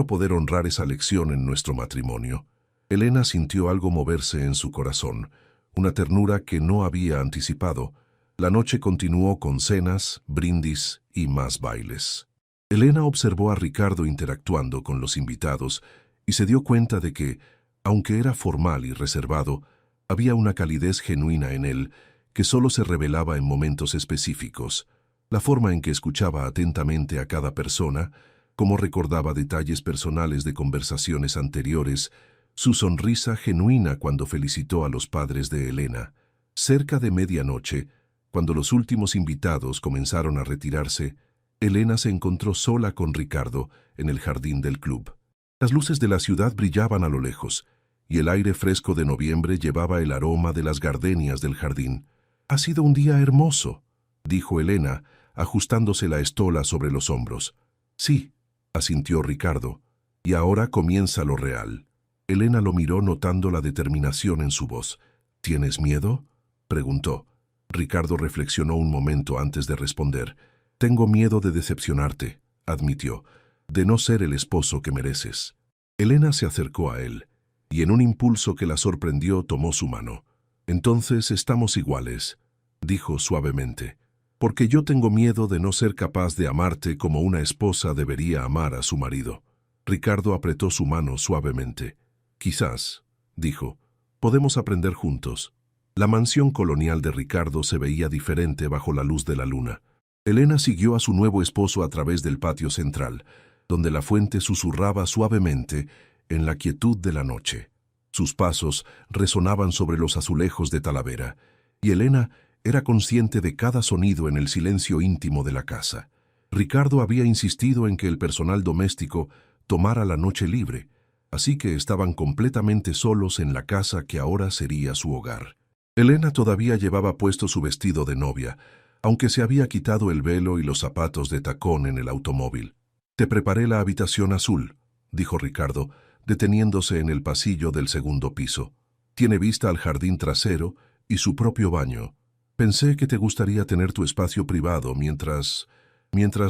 Speaker 1: poder honrar esa lección en nuestro matrimonio». Elena sintió algo moverse en su corazón, una ternura que no había anticipado. La noche continuó con cenas, brindis y más bailes. Elena observó a Ricardo interactuando con los invitados y se dio cuenta de que, aunque era formal y reservado, había una calidez genuina en él que solo se revelaba en momentos específicos. La forma en que escuchaba atentamente a cada persona, cómo recordaba detalles personales de conversaciones anteriores, su sonrisa genuina cuando felicitó a los padres de Elena. Cerca de medianoche, cuando los últimos invitados comenzaron a retirarse, Elena se encontró sola con Ricardo en el jardín del club. Las luces de la ciudad brillaban a lo lejos, y el aire fresco de noviembre llevaba el aroma de las gardenias del jardín. «Ha sido un día hermoso», dijo Elena, ajustándose la estola sobre los hombros. «Sí», asintió Ricardo, «y ahora comienza lo real». Elena lo miró notando la determinación en su voz. «¿Tienes miedo?», preguntó. Ricardo reflexionó un momento antes de responder. «Tengo miedo de decepcionarte», admitió, «de no ser el esposo que mereces». Elena se acercó a él, y en un impulso que la sorprendió tomó su mano. «Entonces estamos iguales», dijo suavemente, «porque yo tengo miedo de no ser capaz de amarte como una esposa debería amar a su marido». Ricardo apretó su mano suavemente. «Quizás», dijo, «podemos aprender juntos». La mansión colonial de Ricardo se veía diferente bajo la luz de la luna. Elena siguió a su nuevo esposo a través del patio central, donde la fuente susurraba suavemente en la quietud de la noche. Sus pasos resonaban sobre los azulejos de Talavera, y Elena era consciente de cada sonido en el silencio íntimo de la casa. Ricardo había insistido en que el personal doméstico tomara la noche libre, así que estaban completamente solos en la casa que ahora sería su hogar. Elena todavía llevaba puesto su vestido de novia, aunque se había quitado el velo y los zapatos de tacón en el automóvil. «Te preparé la habitación azul», dijo Ricardo, deteniéndose en el pasillo del segundo piso. «Tiene vista al jardín trasero y su propio baño. Pensé que te gustaría tener tu espacio privado mientras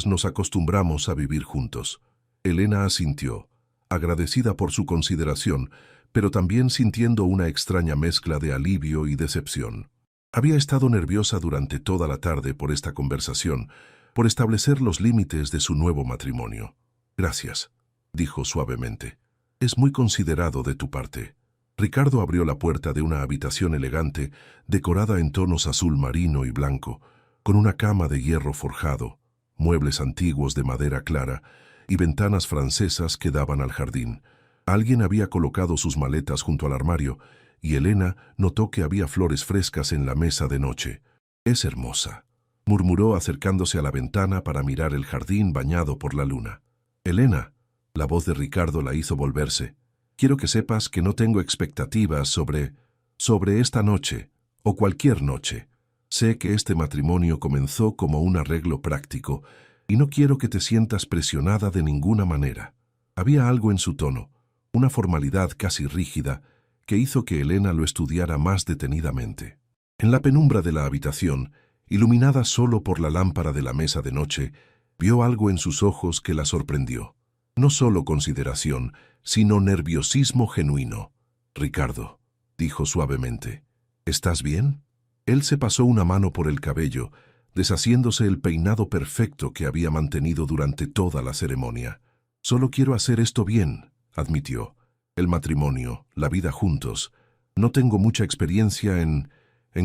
Speaker 1: nos acostumbramos a vivir juntos». Elena asintió, agradecida por su consideración, pero también sintiendo una extraña mezcla de alivio y decepción. Había estado nerviosa durante toda la tarde por esta conversación, por establecer los límites de su nuevo matrimonio. «Gracias», dijo suavemente. «Es muy considerado de tu parte». Ricardo abrió la puerta de una habitación elegante, decorada en tonos azul marino y blanco, con una cama de hierro forjado, muebles antiguos de madera clara y ventanas francesas que daban al jardín. Alguien había colocado sus maletas junto al armario, y Elena notó que había flores frescas en la mesa de noche. «Es hermosa», murmuró acercándose a la ventana para mirar el jardín bañado por la luna. «Elena», la voz de Ricardo la hizo volverse. «Quiero que sepas que no tengo expectativas sobre esta noche», o cualquier noche. Sé que este matrimonio comenzó como un arreglo práctico y no quiero que te sientas presionada de ninguna manera. Había algo en su tono, una formalidad casi rígida, que hizo que Elena lo estudiara más detenidamente. En la penumbra de la habitación, iluminada solo por la lámpara de la mesa de noche, vio algo en sus ojos que la sorprendió. No solo consideración, sino nerviosismo genuino. «Ricardo», dijo suavemente, «¿estás bien?» Él se pasó una mano por el cabello, deshaciéndose el peinado perfecto que había mantenido durante toda la ceremonia. «Solo quiero hacer esto bien», admitió. «El matrimonio, la vida juntos. No tengo mucha experiencia en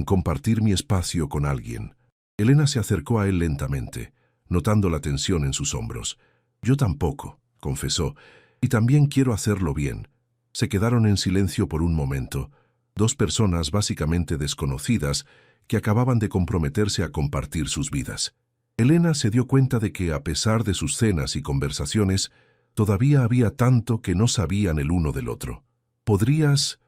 Speaker 1: compartir mi espacio con alguien». Elena se acercó a él lentamente, notando la tensión en sus hombros. «Yo tampoco», confesó, «y también quiero hacerlo bien». Se quedaron en silencio por un momento, dos personas básicamente desconocidas que acababan de comprometerse a compartir sus vidas. Elena se dio cuenta de que, a pesar de sus cenas y conversaciones, todavía había tanto que no sabían el uno del otro. ¿Podrías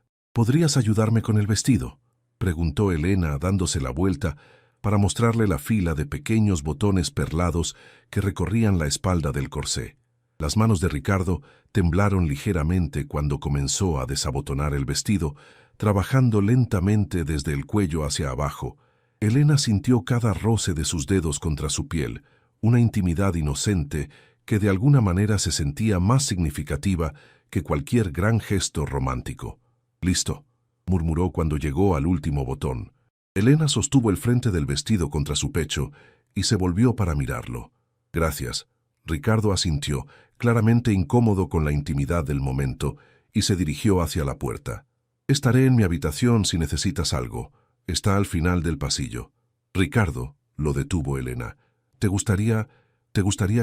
Speaker 1: ayudarme con el vestido?», preguntó Elena, dándose la vuelta para mostrarle la fila de pequeños botones perlados que recorrían la espalda del corsé. Las manos de Ricardo temblaron ligeramente cuando comenzó a desabotonar el vestido, trabajando lentamente desde el cuello hacia abajo. Elena sintió cada roce de sus dedos contra su piel, una intimidad inocente que de alguna manera se sentía más significativa que cualquier gran gesto romántico. «Listo», murmuró cuando llegó al último botón. Elena sostuvo el frente del vestido contra su pecho y se volvió para mirarlo. «Gracias». Ricardo asintió, claramente incómodo con la intimidad del momento, y se dirigió hacia la puerta. «Estaré en mi habitación si necesitas algo. Está al final del pasillo». «Ricardo», lo detuvo Elena, ¿te gustaría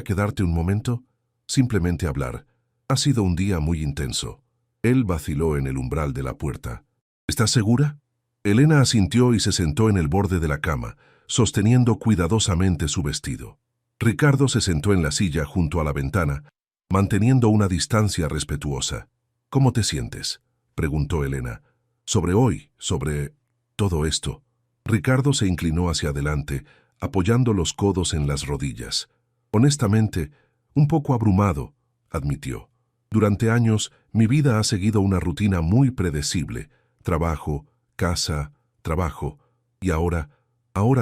Speaker 1: quedarte un momento? Simplemente hablar. Ha sido un día muy intenso». Él vaciló en el umbral de la puerta. «¿Estás segura?» Elena asintió y se sentó en el borde de la cama, sosteniendo cuidadosamente su vestido. Ricardo se sentó en la silla junto a la ventana, manteniendo una distancia respetuosa. «¿Cómo te sientes?», preguntó Elena. «Sobre todo esto». Ricardo se inclinó hacia adelante, apoyando los codos en las rodillas. «Honestamente, un poco abrumado», admitió. «Durante años, mi vida ha seguido una rutina muy predecible. Trabajo, casa, trabajo, y ahora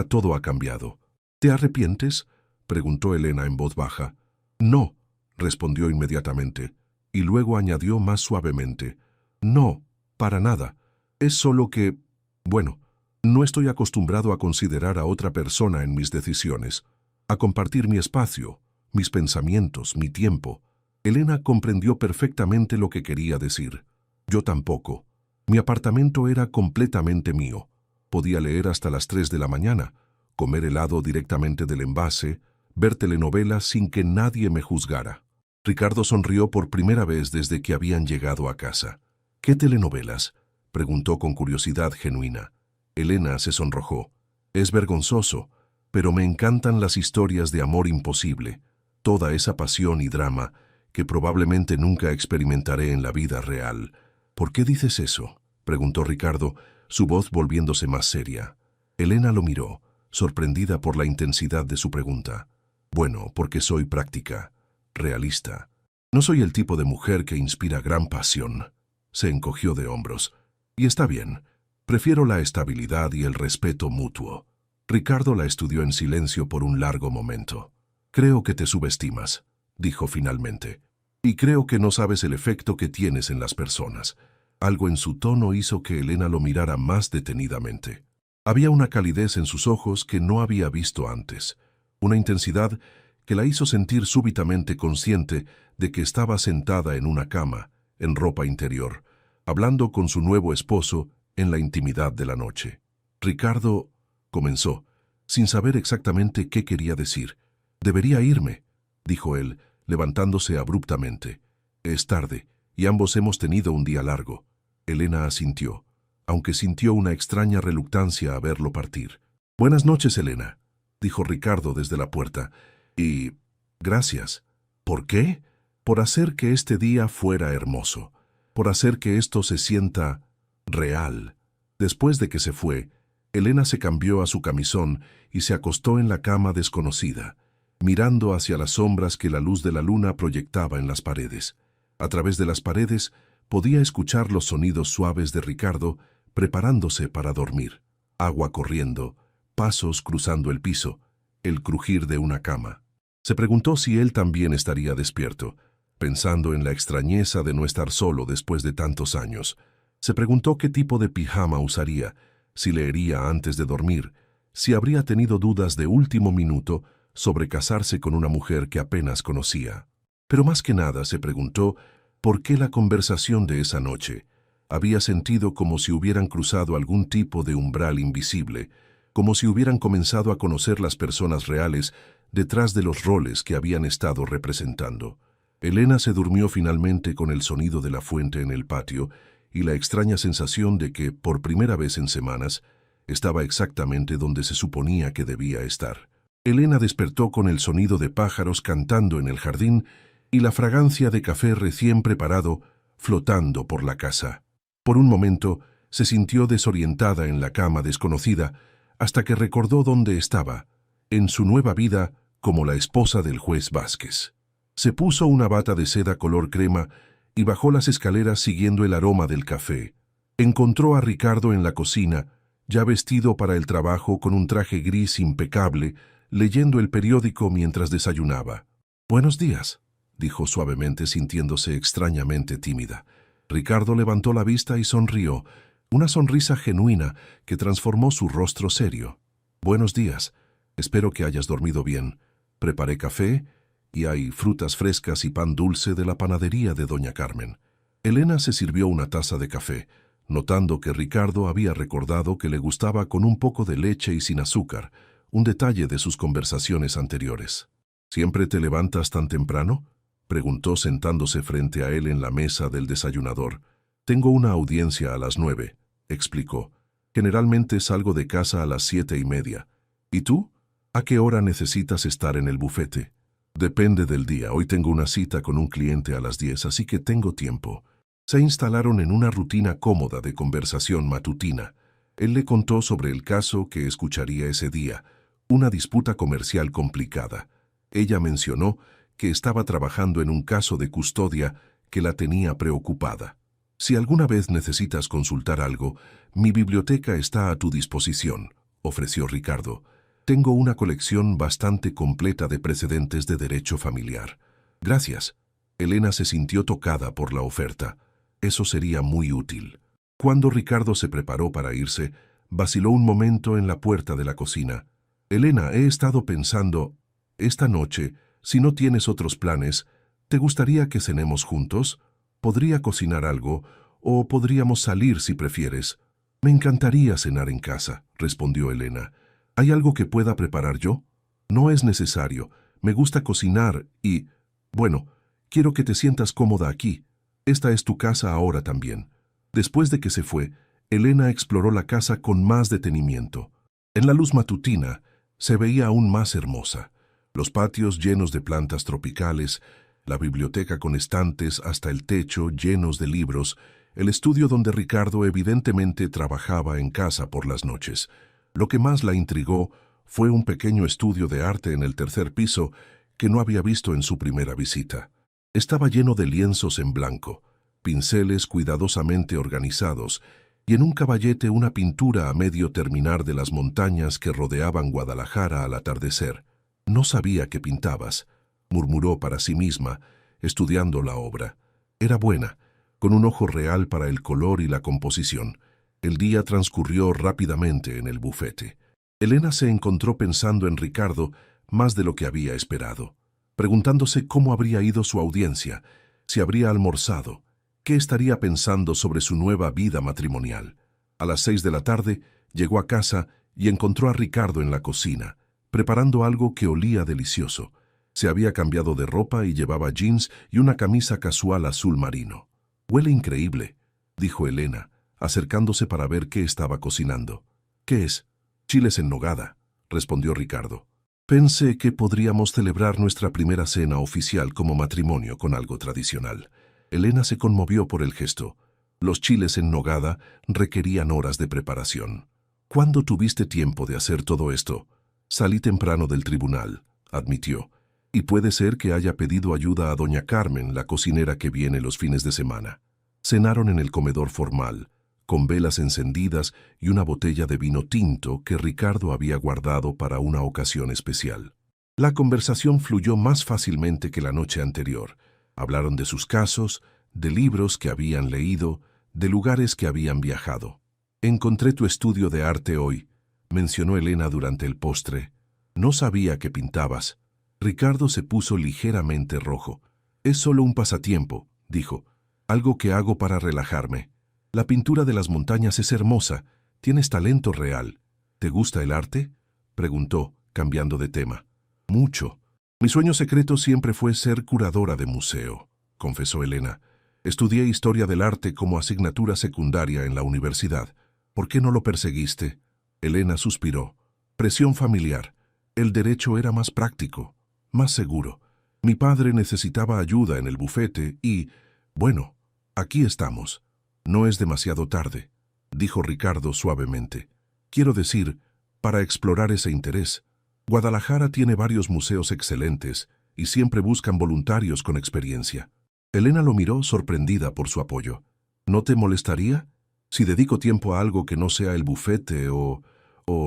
Speaker 1: todo ha cambiado». «¿Te arrepientes?», preguntó Elena en voz baja. «No», respondió inmediatamente, y luego añadió más suavemente. «No, para nada. Es solo que, bueno, no estoy acostumbrado a considerar a otra persona en mis decisiones, a compartir mi espacio, mis pensamientos, mi tiempo». Elena comprendió perfectamente lo que quería decir. «Yo tampoco. Mi apartamento era completamente mío. Podía leer hasta las 3 de la mañana, comer helado directamente del envase, ver telenovelas sin que nadie me juzgara». Ricardo sonrió por primera vez desde que habían llegado a casa. «¿Qué telenovelas?», preguntó con curiosidad genuina. Elena se sonrojó. «Es vergonzoso, pero me encantan las historias de amor imposible, toda esa pasión y drama que probablemente nunca experimentaré en la vida real». «¿Por qué dices eso?», preguntó Ricardo, su voz volviéndose más seria. Elena lo miró, sorprendida por la intensidad de su pregunta. «Bueno, porque soy práctica, realista. No soy el tipo de mujer que inspira gran pasión». Se encogió de hombros. «Y está bien. Prefiero la estabilidad y el respeto mutuo». Ricardo la estudió en silencio por un largo momento. «Creo que te subestimas», dijo finalmente. «Y creo que no sabes el efecto que tienes en las personas». Algo en su tono hizo que Elena lo mirara más detenidamente. Había una calidez en sus ojos que no había visto antes, una intensidad que la hizo sentir súbitamente consciente de que estaba sentada en una cama, en ropa interior, hablando con su nuevo esposo en la intimidad de la noche. «Ricardo», comenzó, sin saber exactamente qué quería decir. «Debería irme», dijo él, levantándose abruptamente. «Es tarde, y ambos hemos tenido un día largo». Elena asintió, aunque sintió una extraña reluctancia a verlo partir. «Buenas noches, Elena», dijo Ricardo desde la puerta. «Y gracias». «¿Por qué?». «Por hacer que este día fuera hermoso, por hacer que esto se sienta real». Después de que se fue, Elena se cambió a su camisón y se acostó en la cama desconocida, mirando hacia las sombras que la luz de la luna proyectaba en las paredes. A través de las paredes podía escuchar los sonidos suaves de Ricardo preparándose para dormir. Agua corriendo, pasos cruzando el piso, el crujir de una cama. Se preguntó si él también estaría despierto, pensando en la extrañeza de no estar solo después de tantos años. Se preguntó qué tipo de pijama usaría, si leería antes de dormir, si habría tenido dudas de último minuto sobre casarse con una mujer que apenas conocía. Pero más que nada se preguntó por qué la conversación de esa noche. Había sentido como si hubieran cruzado algún tipo de umbral invisible, como si hubieran comenzado a conocer las personas reales detrás de los roles que habían estado representando. Elena se durmió finalmente con el sonido de la fuente en el patio y la extraña sensación de que, por primera vez en semanas, estaba exactamente donde se suponía que debía estar. Elena despertó con el sonido de pájaros cantando en el jardín y la fragancia de café recién preparado flotando por la casa. Por un momento se sintió desorientada en la cama desconocida hasta que recordó dónde estaba, en su nueva vida como la esposa del juez Vázquez. Se puso una bata de seda color crema y bajó las escaleras siguiendo el aroma del café. Encontró a Ricardo en la cocina, ya vestido para el trabajo con un traje gris impecable, leyendo el periódico mientras desayunaba. «Buenos días», dijo suavemente sintiéndose extrañamente tímida. Ricardo levantó la vista y sonrió, una sonrisa genuina que transformó su rostro serio. «Buenos días. Espero que hayas dormido bien. Preparé café y hay frutas frescas y pan dulce de la panadería de doña Carmen». Elena se sirvió una taza de café, notando que Ricardo había recordado que le gustaba con un poco de leche y sin azúcar, un detalle de sus conversaciones anteriores. «¿Siempre te levantas tan temprano?», preguntó sentándose frente a él en la mesa del desayunador. «Tengo una audiencia a las 9», explicó. «Generalmente salgo de casa a las 7:30. ¿Y tú? ¿A qué hora necesitas estar en el bufete?» «Depende del día. Hoy tengo una cita con un cliente a las 10, así que tengo tiempo». Se instalaron en una rutina cómoda de conversación matutina. Él le contó sobre el caso que escucharía ese día, una disputa comercial complicada. Ella mencionó que estaba trabajando en un caso de custodia que la tenía preocupada. «Si alguna vez necesitas consultar algo, mi biblioteca está a tu disposición», ofreció Ricardo. «Tengo una colección bastante completa de precedentes de derecho familiar». «Gracias». Elena se sintió tocada por la oferta. Eso sería muy útil. Cuando Ricardo se preparó para irse, vaciló un momento en la puerta de la cocina. «Elena, he estado pensando, esta noche, si no tienes otros planes, ¿te gustaría que cenemos juntos? Podría cocinar algo, o podríamos salir si prefieres». «Me encantaría cenar en casa», respondió Elena. «¿Hay algo que pueda preparar yo?» «No es necesario. Me gusta cocinar y, bueno, quiero que te sientas cómoda aquí. Esta es tu casa ahora también». Después de que se fue, Elena exploró la casa con más detenimiento. En la luz matutina se veía aún más hermosa. Los patios llenos de plantas tropicales, la biblioteca con estantes hasta el techo llenos de libros, el estudio donde Ricardo evidentemente trabajaba en casa por las noches. Lo que más la intrigó fue un pequeño estudio de arte en el tercer piso que no había visto en su primera visita. Estaba lleno de lienzos en blanco, pinceles cuidadosamente organizados, y en un caballete una pintura a medio terminar de las montañas que rodeaban Guadalajara al atardecer. «No sabía que pintabas», murmuró para sí misma, estudiando la obra. Era buena, con un ojo real para el color y la composición. El día transcurrió rápidamente en el bufete. Elena se encontró pensando en Ricardo más de lo que había esperado, preguntándose cómo habría ido su audiencia, si habría almorzado, qué estaría pensando sobre su nueva vida matrimonial. A las 6 de la tarde llegó a casa y encontró a Ricardo en la cocina, preparando algo que olía delicioso. Se había cambiado de ropa y llevaba jeans y una camisa casual azul marino. «Huele increíble», dijo Elena, acercándose para ver qué estaba cocinando. «¿Qué es?» «Chiles en nogada», respondió Ricardo. «Pensé que podríamos celebrar nuestra primera cena oficial como matrimonio con algo tradicional». Elena se conmovió por el gesto. Los chiles en nogada requerían horas de preparación. ¿Cuándo tuviste tiempo de hacer todo esto? Salí temprano del tribunal, admitió. Y puede ser que haya pedido ayuda a doña Carmen, la cocinera que viene los fines de semana. Cenaron en el comedor formal, con velas encendidas y una botella de vino tinto que Ricardo había guardado para una ocasión especial. La conversación fluyó más fácilmente que la noche anterior. Hablaron de sus casos, de libros que habían leído, de lugares que habían viajado. «Encontré tu estudio de arte hoy», mencionó Elena durante el postre. «No sabía que pintabas». Ricardo se puso ligeramente rojo. «Es solo un pasatiempo», dijo. «Algo que hago para relajarme. La pintura de las montañas es hermosa. Tienes talento real». «¿Te gusta el arte?», preguntó, cambiando de tema. «Mucho. Mi sueño secreto siempre fue ser curadora de museo», confesó Elena. «Estudié historia del arte como asignatura secundaria en la universidad. ¿Por qué no lo perseguiste?». Elena suspiró. «Presión familiar. El derecho era más práctico, más seguro. Mi padre necesitaba ayuda en el bufete y, bueno, aquí estamos. No es demasiado tarde», dijo Ricardo suavemente. «Quiero decir, para explorar ese interés. Guadalajara tiene varios museos excelentes y siempre buscan voluntarios con experiencia». Elena lo miró sorprendida por su apoyo. «¿No te molestaría si dedico tiempo a algo que no sea el bufete o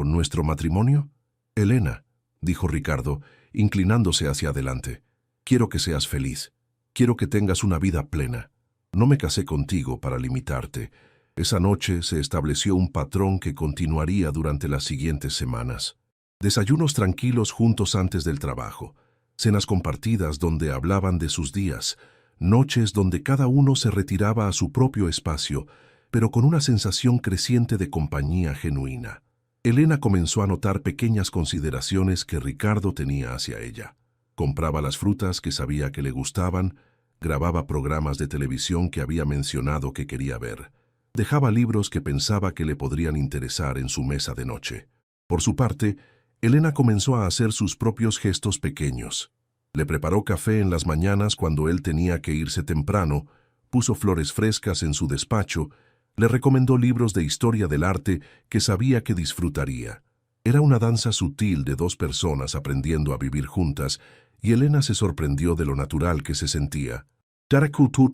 Speaker 1: nuestro matrimonio?» «Elena», dijo Ricardo, inclinándose hacia adelante, «quiero que seas feliz. Quiero que tengas una vida plena. No me casé contigo para limitarte». Esa noche se estableció un patrón que continuaría durante las siguientes semanas. Desayunos tranquilos juntos antes del trabajo, cenas compartidas donde hablaban de sus días, noches donde cada uno se retiraba a su propio espacio, pero con una sensación creciente de compañía genuina. Elena comenzó a notar pequeñas consideraciones que Ricardo tenía hacia ella. Compraba las frutas que sabía que le gustaban, grababa programas de televisión que había mencionado que quería ver, dejaba libros que pensaba que le podrían interesar en su mesa de noche. Por su parte, Elena comenzó a hacer sus propios gestos pequeños. Le preparó café en las mañanas cuando él tenía que irse temprano, puso flores frescas en su despacho, le recomendó libros de historia del arte que sabía que disfrutaría. Era una danza sutil de dos personas aprendiendo a vivir juntas, y Elena se sorprendió de lo natural que se sentía.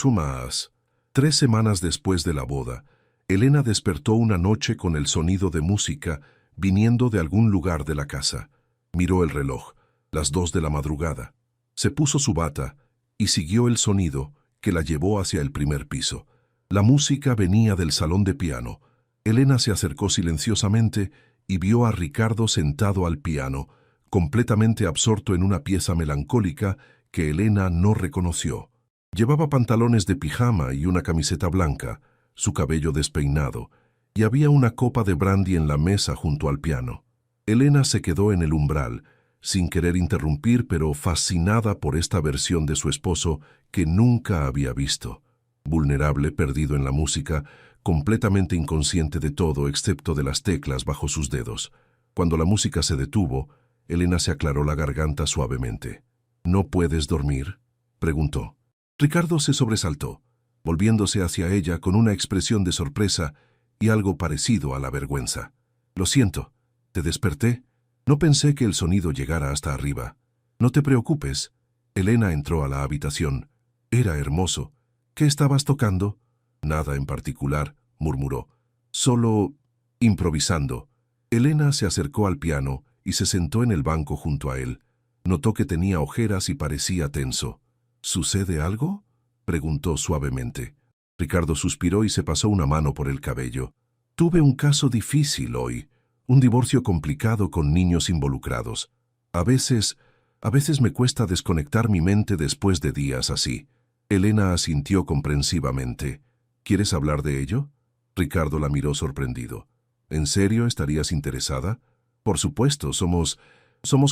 Speaker 1: Más. 3 semanas después de la boda, Elena despertó una noche con el sonido de música viniendo de algún lugar de la casa. Miró el reloj, las 2 de la madrugada. Se puso su bata y siguió el sonido que la llevó hacia el primer piso. La música venía del salón de piano. Elena se acercó silenciosamente y vio a Ricardo sentado al piano, completamente absorto en una pieza melancólica que Elena no reconoció. Llevaba pantalones de pijama y una camiseta blanca, su cabello despeinado, y había una copa de brandy en la mesa junto al piano. Elena se quedó en el umbral, sin querer interrumpir, pero fascinada por esta versión de su esposo que nunca había visto. Vulnerable, perdido en la música, completamente inconsciente de todo excepto de las teclas bajo sus dedos. Cuando la música se detuvo, Elena se aclaró la garganta suavemente. «¿No puedes dormir?», preguntó. Ricardo se sobresaltó, volviéndose hacia ella con una expresión de sorpresa y algo parecido a la vergüenza. «Lo siento, ¿te desperté? No pensé que el sonido llegara hasta arriba». «No te preocupes». Elena entró a la habitación. «Era hermoso. ¿Qué estabas tocando?». «Nada en particular», murmuró. «Solo improvisando». Elena se acercó al piano y se sentó en el banco junto a él. Notó que tenía ojeras y parecía tenso. «¿Sucede algo?», preguntó suavemente. Ricardo suspiró y se pasó una mano por el cabello. «Tuve un caso difícil hoy, un divorcio complicado con niños involucrados. A veces me cuesta desconectar mi mente después de días así». Elena asintió comprensivamente. «¿Quieres hablar de ello?». Ricardo la miró sorprendido. «¿En serio estarías interesada?». «Por supuesto, somos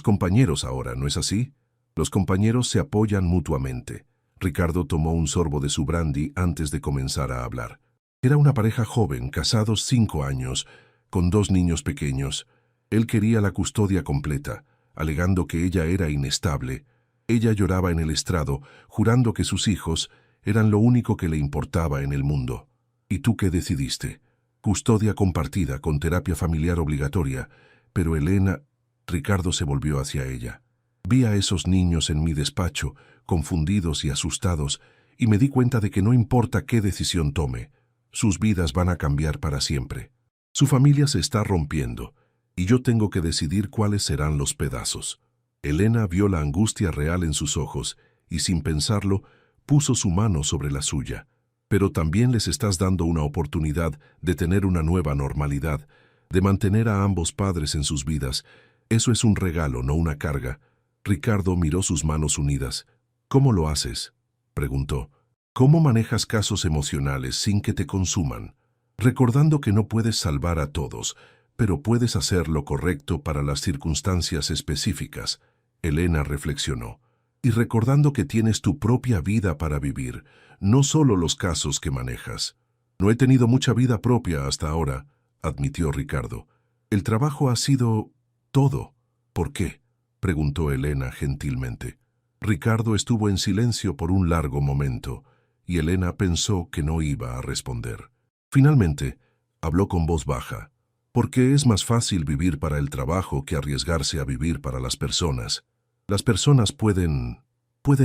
Speaker 1: compañeros ahora, ¿no es así?». Los compañeros se apoyan mutuamente. Ricardo tomó un sorbo de su brandy antes de comenzar a hablar. Era una pareja joven, casados 5 años, con 2 niños pequeños. Él quería la custodia completa, alegando que ella era inestable. Ella lloraba en el estrado, jurando que sus hijos eran lo único que le importaba en el mundo. «¿Y tú qué decidiste?». custodia compartida con terapia familiar obligatoria, pero Elena... Ricardo se volvió hacia ella. Vi a esos niños en mi despacho, confundidos y asustados, y me di cuenta de que no importa qué decisión tome, sus vidas van a cambiar para siempre. Su familia se está rompiendo, y yo tengo que decidir cuáles serán los pedazos. Elena vio la angustia real en sus ojos, y sin pensarlo, puso su mano sobre la suya. Pero también les estás dando una oportunidad de tener una nueva normalidad, de mantener a ambos padres en sus vidas. Eso es un regalo, no una carga. Ricardo miró sus manos unidas. ¿Cómo lo haces?, preguntó. ¿Cómo manejas casos emocionales sin que te consuman? Recordando que no puedes salvar a todos, pero puedes hacer lo correcto para las circunstancias específicas. Elena reflexionó. Y recordando que tienes tu propia vida para vivir, no solo los casos que manejas. No he tenido mucha vida propia hasta ahora, admitió Ricardo. El trabajo ha sido... todo. ¿Por qué?, preguntó Elena gentilmente. Ricardo estuvo en silencio por un largo momento, y Elena pensó que no iba a responder. Finalmente, habló con voz baja. Porque es más fácil vivir para el trabajo que arriesgarse a vivir para las personas. Las personas pueden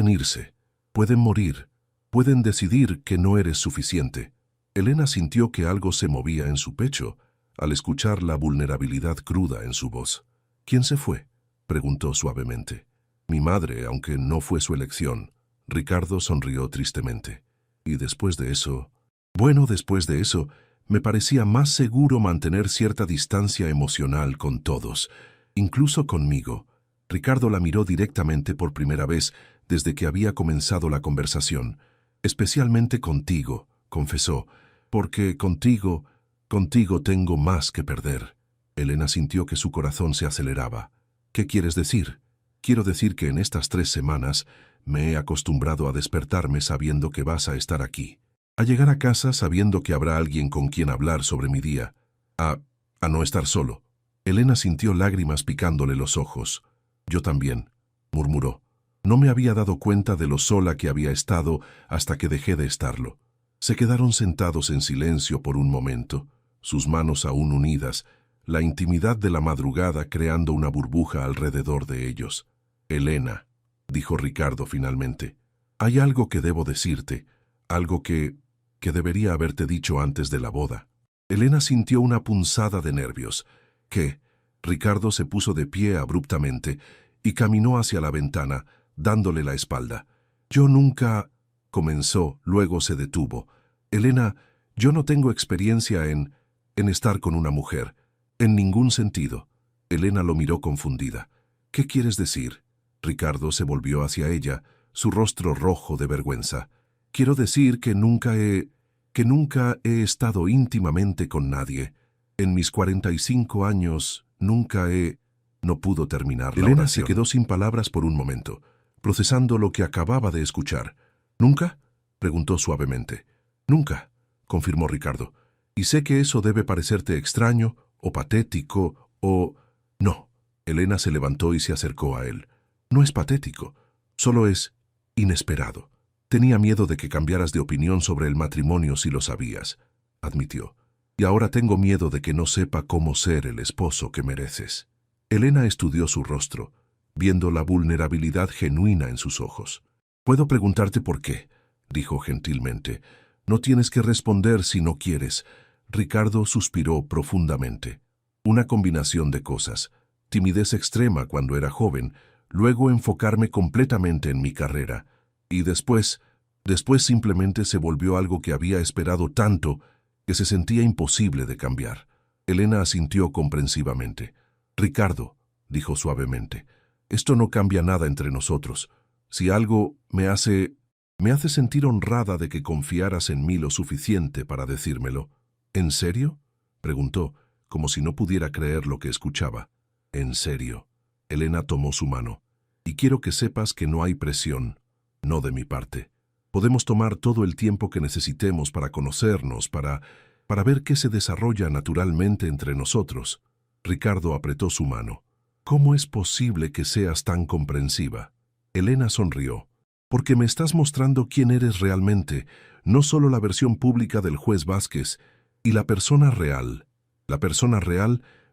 Speaker 1: irse, pueden morir, pueden decidir que no eres suficiente. Elena sintió que algo se movía en su pecho al escuchar la vulnerabilidad cruda en su voz. ¿Quién se fue?, preguntó suavemente. Mi madre, aunque no fue su elección. Ricardo sonrió tristemente. Y después de eso... Bueno, después de eso, me parecía más seguro mantener cierta distancia emocional con todos, incluso conmigo. Ricardo la miró directamente por primera vez desde que había comenzado la conversación. Especialmente contigo, confesó, porque contigo tengo más que perder. Elena sintió que su corazón se aceleraba. ¿Qué quieres decir? Quiero decir que en estas 3 semanas me he acostumbrado a despertarme sabiendo que vas a estar aquí. A llegar a casa sabiendo que habrá alguien con quien hablar sobre mi día. A no estar solo. Elena sintió lágrimas picándole los ojos. Yo también, murmuró. No me había dado cuenta de lo sola que había estado hasta que dejé de estarlo. Se quedaron sentados en silencio por un momento, sus manos aún unidas, la intimidad de la madrugada creando una burbuja alrededor de ellos. Elena, dijo Ricardo finalmente, hay algo que debo decirte, algo que debería haberte dicho antes de la boda. Elena sintió una punzada de nervios. ¿Qué? Ricardo se puso de pie abruptamente y caminó hacia la ventana, dándole la espalda. Yo nunca... comenzó, luego se detuvo. Elena, yo no tengo experiencia en estar con una mujer. En ningún sentido. Elena lo miró confundida. ¿Qué quieres decir? Ricardo se volvió hacia ella, su rostro rojo de vergüenza. Quiero decir que nunca he estado íntimamente con nadie. En mis 45 años, nunca he... No pudo terminar la oración. Elena se quedó sin palabras por un momento, procesando lo que acababa de escuchar. ¿Nunca?, preguntó suavemente. Nunca, confirmó Ricardo. Y sé que eso debe parecerte extraño, o patético, o... No. Elena se levantó y se acercó a él. No es patético, solo es inesperado. Tenía miedo de que cambiaras de opinión sobre el matrimonio si lo sabías, admitió. Y ahora tengo miedo de que no sepa cómo ser el esposo que mereces. Elena estudió su rostro, viendo la vulnerabilidad genuina en sus ojos. «Puedo preguntarte por qué», dijo gentilmente. «No tienes que responder si no quieres». Ricardo suspiró profundamente. Una combinación de cosas. Timidez extrema cuando era joven, luego enfocarme completamente en mi carrera. Y después simplemente se volvió algo que había esperado tanto que se sentía imposible de cambiar. Elena asintió comprensivamente. «Ricardo», dijo suavemente, «esto no cambia nada entre nosotros. Si algo me hace sentir honrada de que confiaras en mí lo suficiente para decírmelo». «¿En serio?», preguntó, como si no pudiera creer lo que escuchaba. «¿En serio?». Elena tomó su mano. «Y quiero que sepas que no hay presión, no de mi parte. Podemos tomar todo el tiempo que necesitemos para conocernos, para ver qué se desarrolla naturalmente entre nosotros». Ricardo apretó su mano. «¿Cómo es posible que seas tan comprensiva?». Elena sonrió. «Porque me estás mostrando quién eres realmente, no solo la versión pública del juez Vázquez. Y la persona real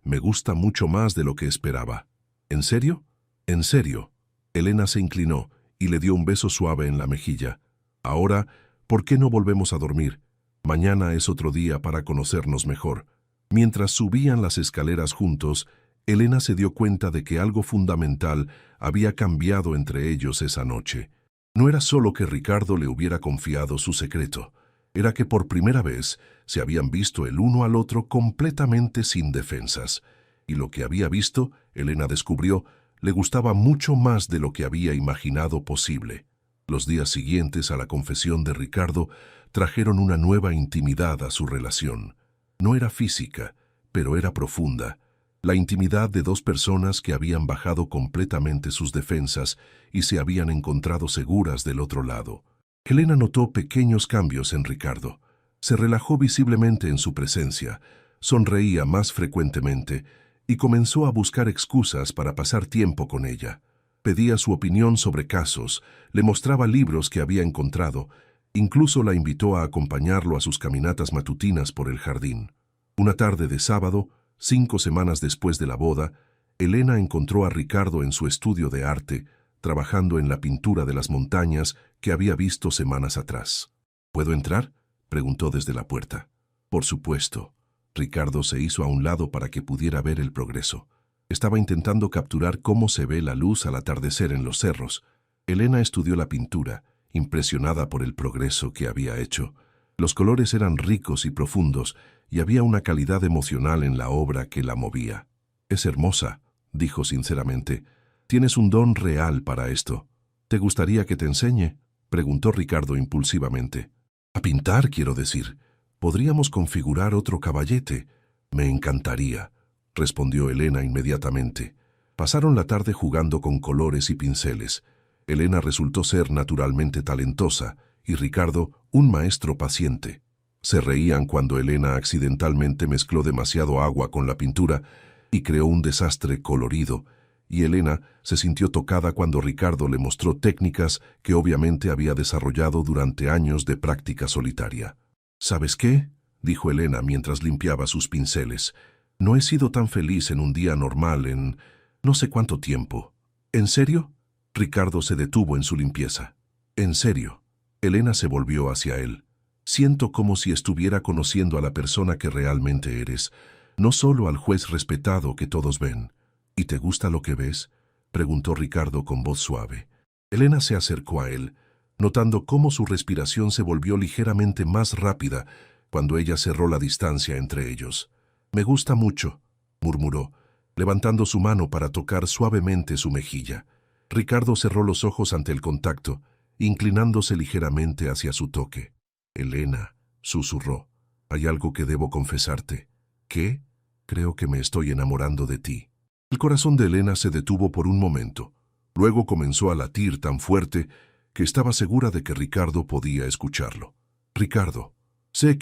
Speaker 1: me gusta mucho más de lo que esperaba. ¿En serio? En serio. Elena se inclinó y le dio un beso suave en la mejilla. Ahora, ¿por qué no volvemos a dormir? Mañana es otro día para conocernos mejor. Mientras subían las escaleras juntos, Elena se dio cuenta de que algo fundamental había cambiado entre ellos esa noche. No era solo que Ricardo le hubiera confiado su secreto, era que por primera vez se habían visto el uno al otro completamente sin defensas. Y lo que había visto, Elena descubrió, le gustaba mucho más de lo que había imaginado posible. Los días siguientes a la confesión de Ricardo trajeron una nueva intimidad a su relación. No era física, pero era profunda. La intimidad de dos personas que habían bajado completamente sus defensas y se habían encontrado seguras del otro lado. Elena notó pequeños cambios en Ricardo. Se relajó visiblemente en su presencia, sonreía más frecuentemente y comenzó a buscar excusas para pasar tiempo con ella. Pedía su opinión sobre casos, le mostraba libros que había encontrado, incluso la invitó a acompañarlo a sus caminatas matutinas por el jardín. Una tarde de sábado, 5 semanas después de la boda, Elena encontró a Ricardo en su estudio de arte, trabajando en la pintura de las montañas que había visto semanas atrás. ¿Puedo entrar?, preguntó desde la puerta. Por supuesto. Ricardo se hizo a un lado para que pudiera ver el progreso. Estaba intentando capturar cómo se ve la luz al atardecer en los cerros. Elena estudió la pintura, impresionada por el progreso que había hecho. Los colores eran ricos y profundos, y había una calidad emocional en la obra que la movía. «Es hermosa», dijo sinceramente. «Tienes un don real para esto. ¿Te gustaría que te enseñe?», preguntó Ricardo impulsivamente. «A pintar, quiero decir. Podríamos configurar otro caballete». «Me encantaría», respondió Elena inmediatamente. Pasaron la tarde jugando con colores y pinceles. Elena resultó ser naturalmente talentosa y Ricardo un maestro paciente. Se reían cuando Elena accidentalmente mezcló demasiado agua con la pintura y creó un desastre colorido, y Elena se sintió tocada cuando Ricardo le mostró técnicas que obviamente había desarrollado durante años de práctica solitaria. «¿Sabes qué?», dijo Elena mientras limpiaba sus pinceles. «No he sido tan feliz en un día normal en no sé cuánto tiempo». «¿En serio?». Ricardo se detuvo en su limpieza. «¿En serio?». Elena se volvió hacia él. «Siento como si estuviera conociendo a la persona que realmente eres, no solo al juez respetado que todos ven». «¿Y te gusta lo que ves?», preguntó Ricardo con voz suave. Elena se acercó a él, notando cómo su respiración se volvió ligeramente más rápida cuando ella cerró la distancia entre ellos. «Me gusta mucho», murmuró, levantando su mano para tocar suavemente su mejilla. Ricardo cerró los ojos ante el contacto, inclinándose ligeramente hacia su toque. «Elena», susurró, «hay algo que debo confesarte». «¿Qué?». «Creo que me estoy enamorando de ti». El corazón de Elena se detuvo por un momento. Luego comenzó a latir tan fuerte que estaba segura de que Ricardo podía escucharlo. «Ricardo, sé que